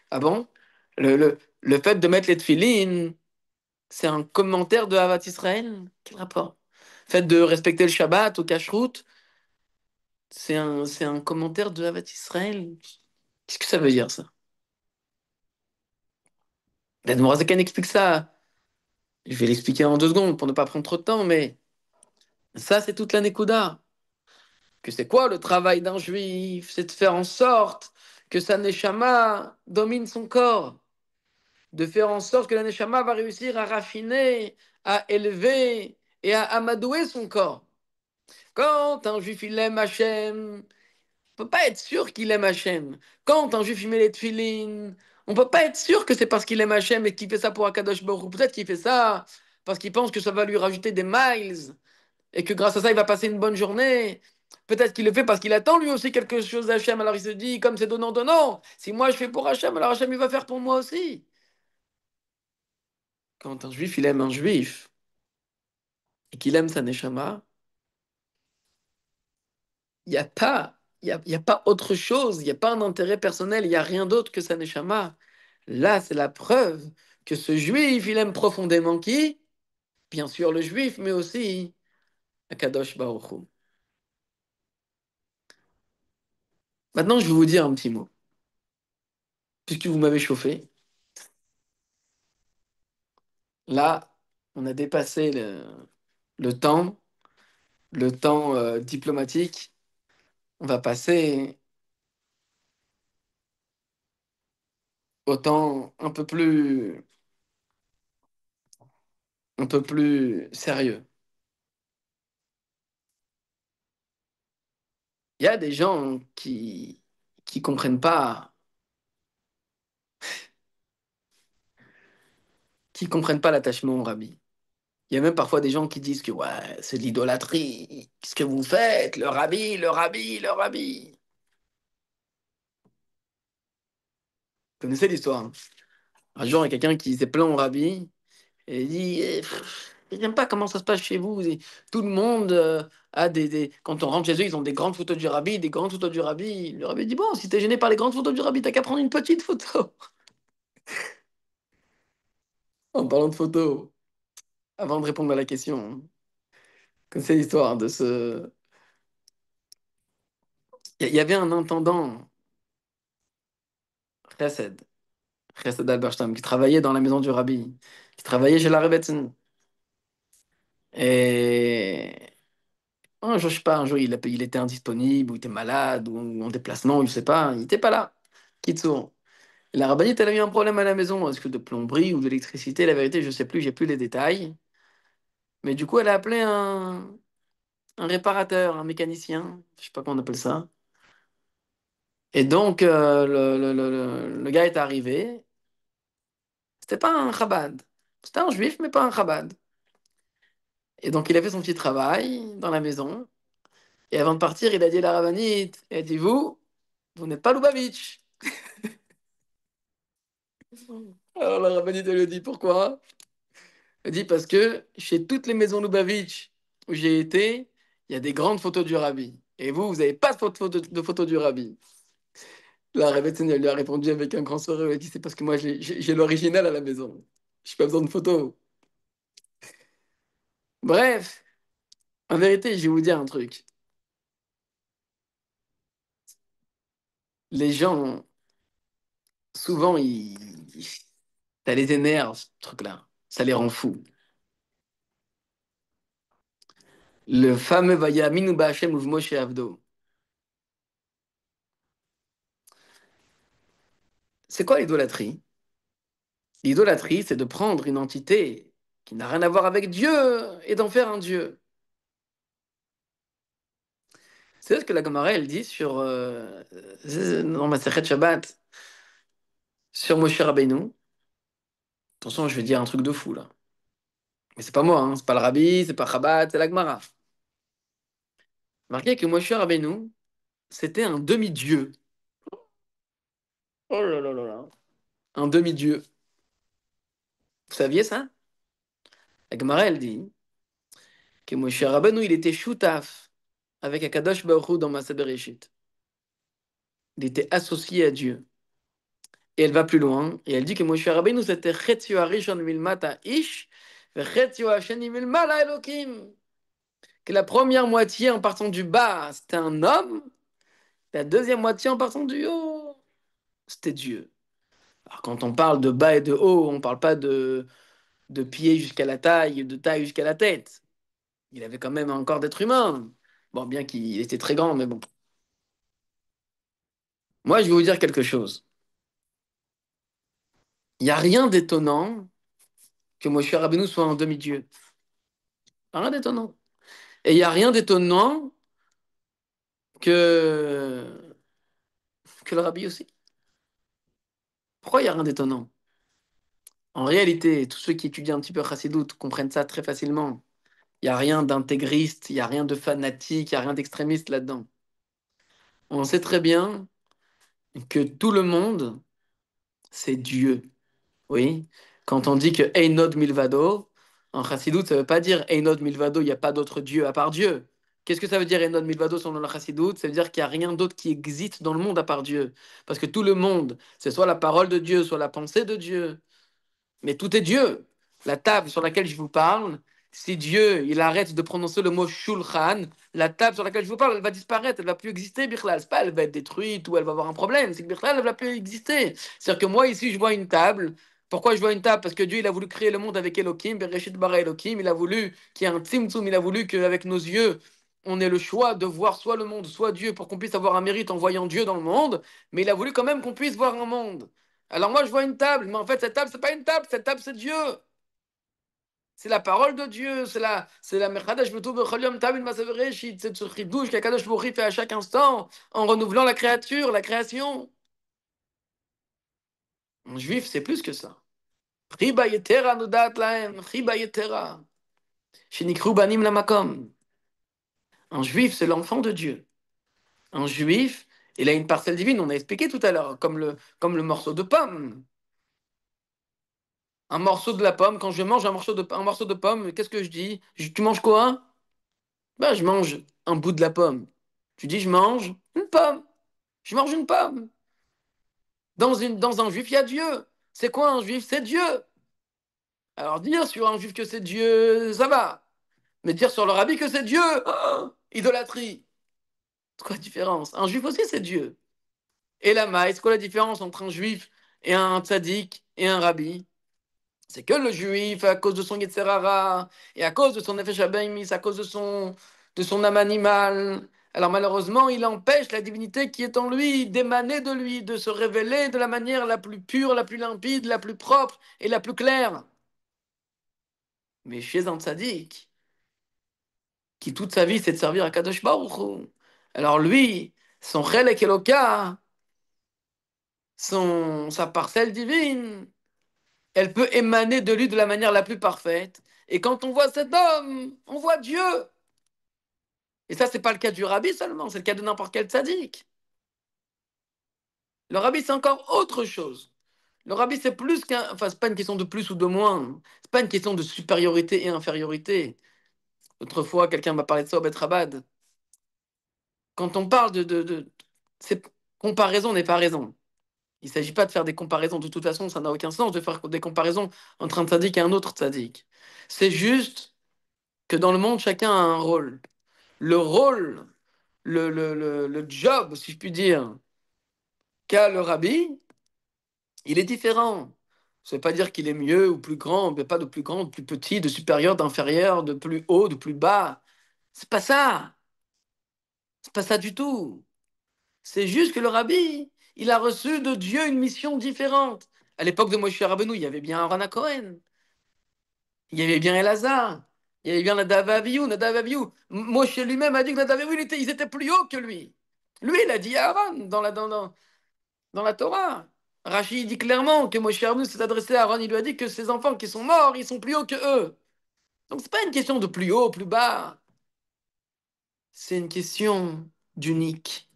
B: Ah bon? Le fait de mettre les tefilines, c'est un commentaire de Havat Israël? Quel rapport? Fait de respecter le Shabbat au cache-route, c'est un commentaire de Havat Israël. Qu'est-ce que ça veut dire, ça? L'Admorazakan explique ça. Je vais l'expliquer en 2 secondes pour ne pas prendre trop de temps, mais ça, c'est toute la Nekuda. Que c'est quoi le travail d'un juif? C'est de faire en sorte que sa neshama domine son corps. De faire en sorte que la neshama va réussir à raffiner, à élever et à amadouer son corps. Quand un juif il aime Hachem, on peut pas être sûr qu'il aime Hachem. Quand un juif il met les tefilines, on peut pas être sûr que c'est parce qu'il aime Hachem et qu'il fait ça pour Akadosh Baruch Hu. Peut-être qu'il fait ça parce qu'il pense que ça va lui rajouter des miles et que grâce à ça il va passer une bonne journée. Peut-être qu'il le fait parce qu'il attend lui aussi quelque chose d'Hachem. Alors il se dit, comme c'est donnant, donnant, si moi je fais pour Hachem, alors Hachem il va faire pour moi aussi. Quand un juif il aime un juif et qu'il aime sa neshama, il n'y a pas, il y a pas autre chose, il n'y a pas un intérêt personnel, il n'y a rien d'autre que sa neshama. Là, c'est la preuve que ce juif, il aime profondément qui? Bien sûr le juif, mais aussi Akadosh Baruch Hu. Maintenant, je vais vous dire un petit mot, puisque vous m'avez chauffé. Là, on a dépassé le temps, diplomatique. On va passer au temps un peu plus sérieux. Il y a des gens qui comprennent pas l'attachement au rabbi. Il y a même parfois des gens qui disent que ouais, c'est de l'idolâtrie. Qu'est-ce que vous faites? Le rabbi, le rabbi, le rabbi. Vous connaissez l'histoire, hein? Un jour, il y a quelqu'un qui s'est plaint au rabbi et il dit j'aime pas comment ça se passe chez vous. Et tout le monde a Quand on rentre chez eux, ils ont des grandes photos du rabbi, des grandes photos du rabbi. Le rabbi dit bon, si t'es gêné par les grandes photos du rabbi, t'as qu'à prendre une petite photo. En parlant de photos, avant de répondre à la question, hein, c'est l'histoire de ce. Il y avait un intendant, Chesed, Chesed Alberstam, qui travaillait dans la maison du rabbi, qui travaillait chez la Rebbetzin. Et un jour, je sais pas, un jour, il était indisponible, ou il était malade, ou en déplacement, je sais pas, il était pas là. Kitsour. Et la rabbinite, elle a eu un problème à la maison, est-ce que de plomberie ou d'électricité, la vérité, je sais plus, j'ai plus les détails. Mais du coup, elle a appelé un réparateur, un mécanicien, je sais pas comment on appelle ça. Et donc, le gars est arrivé. C'était pas un Chabad. C'était un juif, mais pas un Chabad. Et donc, il a fait son petit travail dans la maison. Et avant de partir, il a dit à la rabbinite, il a dit, vous n'êtes pas Lubavitch. Alors la rabbinite, elle lui a dit, pourquoi? Elle dit, parce que chez toutes les maisons Lubavitch où j'ai été, il y a des grandes photos du rabbi. Et vous n'avez pas de photo du rabbi. La rabbinite, elle lui a répondu avec un grand sourire, elle a dit, c'est parce que moi, j'ai l'original à la maison. Je n'ai pas besoin de photos. Bref, en vérité, je vais vous dire un truc. Les gens, souvent, ça les énerve, ce truc-là. Ça les rend fous. Le fameux Vayaminu Ba'Hashem Uv Moshe Avdo. C'est quoi l'idolâtrie? L'idolâtrie, c'est de prendre une entité qui n'a rien à voir avec Dieu et d'en faire un Dieu. C'est ce que la Gemara, elle dit dans ma Masechet Shabbat, sur Moshe Rabbeinu. Attention, je vais dire un truc de fou, là. Mais c'est pas moi, hein, c'est pas le Rabbi, c'est pas Chabad, c'est la Gemara. Marquez que Moshe Rabbeinu, c'était un demi-dieu. Oh là là là là. Un demi-dieu. Vous saviez ça? La Gemara, elle dit que Moshe Rabbeinu, il était shoutaf avec Akadosh Baruch Hu dans Maseh Bereshit. Il était associé à Dieu. Et elle va plus loin, et elle dit que Moshe Rabbeinu, c'était Chetzio Harishon Milmata Ish, et Chetzio Hasheni Milmala Elokim. que la première moitié en partant du bas, c'était un homme, la deuxième moitié en partant du haut, c'était Dieu. Alors quand on parle de bas et de haut, on ne parle pas de pied jusqu'à la taille, de taille jusqu'à la tête. Il avait quand même un corps d'être humain. Bon, bien qu'il était très grand, mais bon. Moi, je vais vous dire quelque chose. Il n'y a rien d'étonnant que Moshe Rabbeinu soit un demi-dieu. Rien d'étonnant. Et il n'y a rien d'étonnant que, que le Rabbi aussi. Pourquoi il n'y a rien d'étonnant? En réalité, tous ceux qui étudient un petit peu Chassidut comprennent ça très facilement. Il n'y a rien d'intégriste, il n'y a rien de fanatique, il n'y a rien d'extrémiste là-dedans. On sait très bien que tout le monde, c'est Dieu. Oui. Quand on dit que Einod Milvado, en Chassidut, ça ne veut pas dire Einod Milvado, il n'y a pas d'autre Dieu à part Dieu. Qu'est-ce que ça veut dire Einod Milvado selon le Chassidut? Ça veut dire qu'il n'y a rien d'autre qui existe dans le monde à part Dieu. Parce que tout le monde, c'est soit la parole de Dieu, soit la pensée de Dieu. Mais tout est Dieu. La table sur laquelle je vous parle, si Dieu il arrête de prononcer le mot Shulchan, la table sur laquelle je vous parle, elle va disparaître, elle va plus exister, Bichlal. C'est pas elle va être détruite ou elle va avoir un problème, c'est que Bichlal, elle va plus exister. C'est-à-dire que moi, ici, je vois une table. Pourquoi je vois une table? Parce que Dieu, il a voulu créer le monde avec Elohim, Bereshit bara Elohim, il a voulu qu'il y ait un tzimtzum, il a voulu qu'avec nos yeux, on ait le choix de voir soit le monde, soit Dieu, pour qu'on puisse avoir un mérite en voyant Dieu dans le monde, mais il a voulu quand même qu'on puisse voir un monde. Alors moi, je vois une table, mais en fait, cette table, c'est pas une table, cette table, c'est Dieu. C'est la parole de Dieu, c'est la Mechadash V'tu B'chol Yom Tov Maseh Bereshit, c'est ce chidouche qu'Akadosh Baruch Hu fait à chaque instant, en renouvelant la créature, la création. Un juif, c'est plus que ça. Chiba Yetera Nodat Lahem, Chiba Yetera, Shenikru Banim Lamakom. Un juif, c'est l'enfant de Dieu. Un juif, il a une parcelle divine, on a expliqué tout à l'heure, comme le morceau de pomme. Un morceau de la pomme, quand je mange un morceau de pomme, qu'est-ce que je dis? Tu manges quoi? Ben, je mange un bout de la pomme. Tu dis, je mange une pomme. Je mange une pomme. Dans un juif, il y a Dieu. C'est quoi un juif? C'est Dieu. Alors dire sur un juif que c'est Dieu, ça va. Mais dire sur le rabbi que c'est Dieu, oh, idolâtrie. C'est quoi la différence? Un juif aussi, c'est Dieu. Et la maïs, c'est quoi la différence entre un juif et un tzaddik et un rabbi? C'est que le juif, à cause de son Yetzer Hara, et à cause de son Nefesh Habaïmis, à cause de son âme animale, alors malheureusement, il empêche la divinité qui est en lui d'émaner de lui, de se révéler de la manière la plus pure, la plus limpide, la plus propre et la plus claire. Mais chez un tzaddik, qui toute sa vie c'est de servir à Kadosh Baruch Hu, alors lui, son Chelek Eloka, sa parcelle divine, elle peut émaner de lui de la manière la plus parfaite. Et quand on voit cet homme, on voit Dieu. Et ça, c'est pas le cas du rabbi seulement, c'est le cas de n'importe quel tzaddik. Le rabbi, c'est encore autre chose. Le rabbi, c'est plus qu'un. Enfin, c'est pas une question de plus ou de moins. C'est pas une question de supériorité et infériorité. Autrefois, quelqu'un m'a parlé de ça au Bet Rabad. Quand on parle c'est comparaison n'est pas raison. Il ne s'agit pas de faire des comparaisons. De toute façon, ça n'a aucun sens de faire des comparaisons entre un tzaddik et un autre tzaddik. C'est juste que dans le monde, chacun a un rôle. Le rôle, le job, si je puis dire, qu'a le rabbi, il est différent. Ça ne veut pas dire qu'il est mieux ou plus grand, mais pas de plus grand, de plus petit, de supérieur, d'inférieur, de plus haut, de plus bas. C'est pas ça. C'est pas ça du tout. C'est juste que le rabbi, il a reçu de Dieu une mission différente. À l'époque de Moshe Rabbeinu, il y avait bien Aaron Cohen, il y avait bien Elazar, il y avait bien Nadav et Abihu. Nadav et Abihu. Moshe lui-même a dit que Nadav et Abihu, ils étaient plus hauts que lui. Lui, il a dit à Aaron dans la Torah. Rachid dit clairement que Moshe Rabbeinu s'est adressé à Aaron, il lui a dit que ses enfants qui sont morts, ils sont plus hauts que eux. Donc c'est pas une question de plus haut, plus bas. C'est une question d'unique.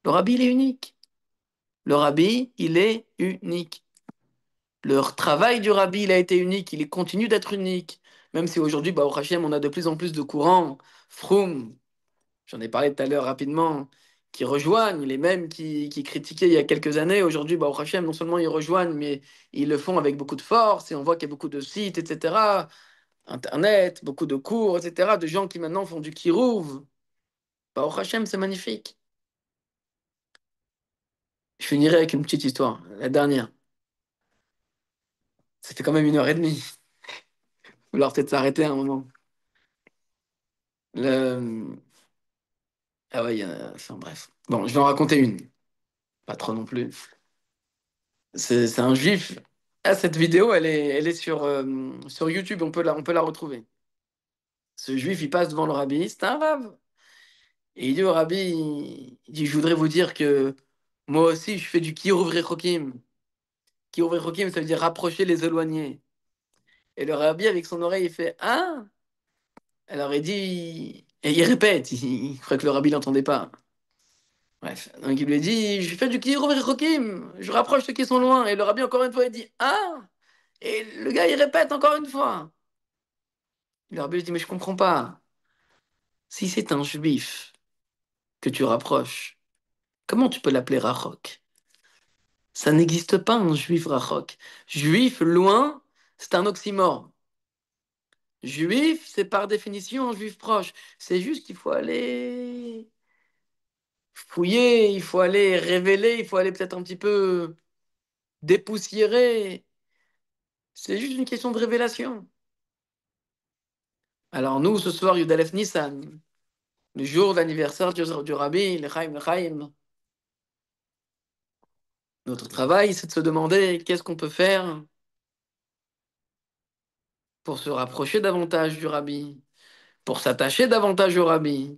B: Le rabbi, il est unique. Le rabbi, il est unique. Le travail du rabbi, il a été unique, il continue d'être unique. Même si aujourd'hui, bah, au Hachem, on a de plus en plus de courants, Froum, j'en ai parlé tout à l'heure rapidement, qui rejoignent les mêmes qui critiquaient il y a quelques années. Aujourd'hui, bah, au Hachem, non seulement ils rejoignent, mais ils le font avec beaucoup de force, et on voit qu'il y a beaucoup de sites, etc. Internet, beaucoup de cours, etc., de gens qui maintenant font du kirouv. Bah, au Hachem, c'est magnifique. Je finirai avec une petite histoire, la dernière. Ça fait quand même 1 heure et demie. Il va falloir peut-être s'arrêter à un moment. Le... Ah ouais, enfin bref. Bon, je vais en raconter une. Pas trop non plus. C'est un juif. Ah, cette vidéo, elle est sur YouTube, on peut la retrouver. Ce juif, il passe devant le rabbi, c'est un rave. Et il dit au rabbi, il dit, je voudrais vous dire que moi aussi, je fais du kiruv rechokim. Kiruv rechokim, ça veut dire rapprocher les éloignés. Et le rabbi, avec son oreille, il fait, ah! Alors il dit, et il répète, il croit que le rabbi l'entendait pas. Bref, donc il lui dit, je fais du kiruv rechokim, je rapproche ceux qui sont loin. Et le rabbi, encore une fois, il dit, ah! Et le gars, il répète encore une fois. Le rabbi lui dit, mais je comprends pas. Si c'est un juif que tu rapproches, comment tu peux l'appeler rachok? Ça n'existe pas un juif rachok. Juif loin, c'est un oxymore. Juif, c'est par définition un juif proche. C'est juste qu'il faut aller fouiller, il faut aller révéler, il faut aller peut-être un petit peu dépoussiérer. C'est juste une question de révélation. Alors nous, ce soir, Yudalef Nissan, le jour d'anniversaire du Rabbi, le Chaim, notre travail, c'est de se demander qu'est-ce qu'on peut faire pour se rapprocher davantage du Rabbi, pour s'attacher davantage au Rabbi,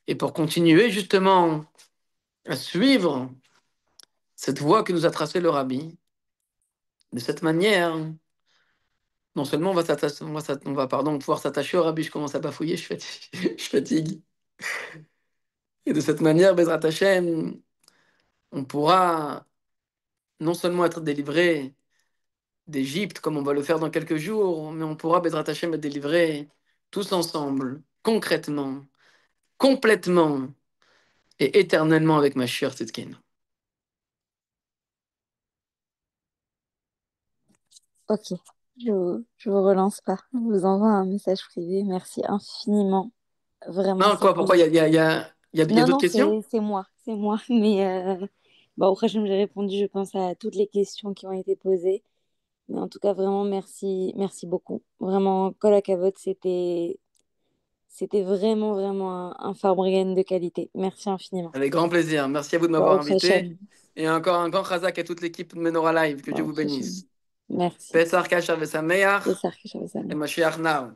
B: et pour continuer justement à suivre cette voie que nous a tracée le Rabbi. De cette manière, non seulement on va pouvoir s'attacher au Rabbi, je commence à bafouiller, je fatigue, je fatigue. Et de cette manière, Bezrat Hashem, on pourra non seulement être délivré d'Égypte, comme on va le faire dans quelques jours, mais on pourra, Bezrat Hashem, être délivré tous ensemble, concrètement, complètement et éternellement avec ma chère Tzidkenu.
A: Ok, je vous relance pas. Je vous envoie un message privé. Merci infiniment. Vraiment,
B: Non,
A: c'est
B: quoi,
A: bon.
B: pourquoi il y a
A: Non,
B: d'autres
A: non,
B: questions?
A: c'est moi. C'est moi. Mais bon, après, j'ai répondu, je pense, à toutes les questions qui ont été posées. Mais en tout cas, vraiment, merci, merci beaucoup. Vraiment, Kol Hakavod, c'était vraiment, vraiment un Farbrienne de qualité. Merci infiniment.
B: Avec grand plaisir. Merci à vous de m'avoir
A: Baruch
B: invité.
A: Hashem.
B: Et encore un grand chazak à toute l'équipe de Menorah Live. Que Dieu vous
A: Baruch Hashem.
B: bénisse.
A: Merci.
B: Pessar Kasher Vesameach
A: Bessar
B: et
A: Keshav
B: Mashiach Now.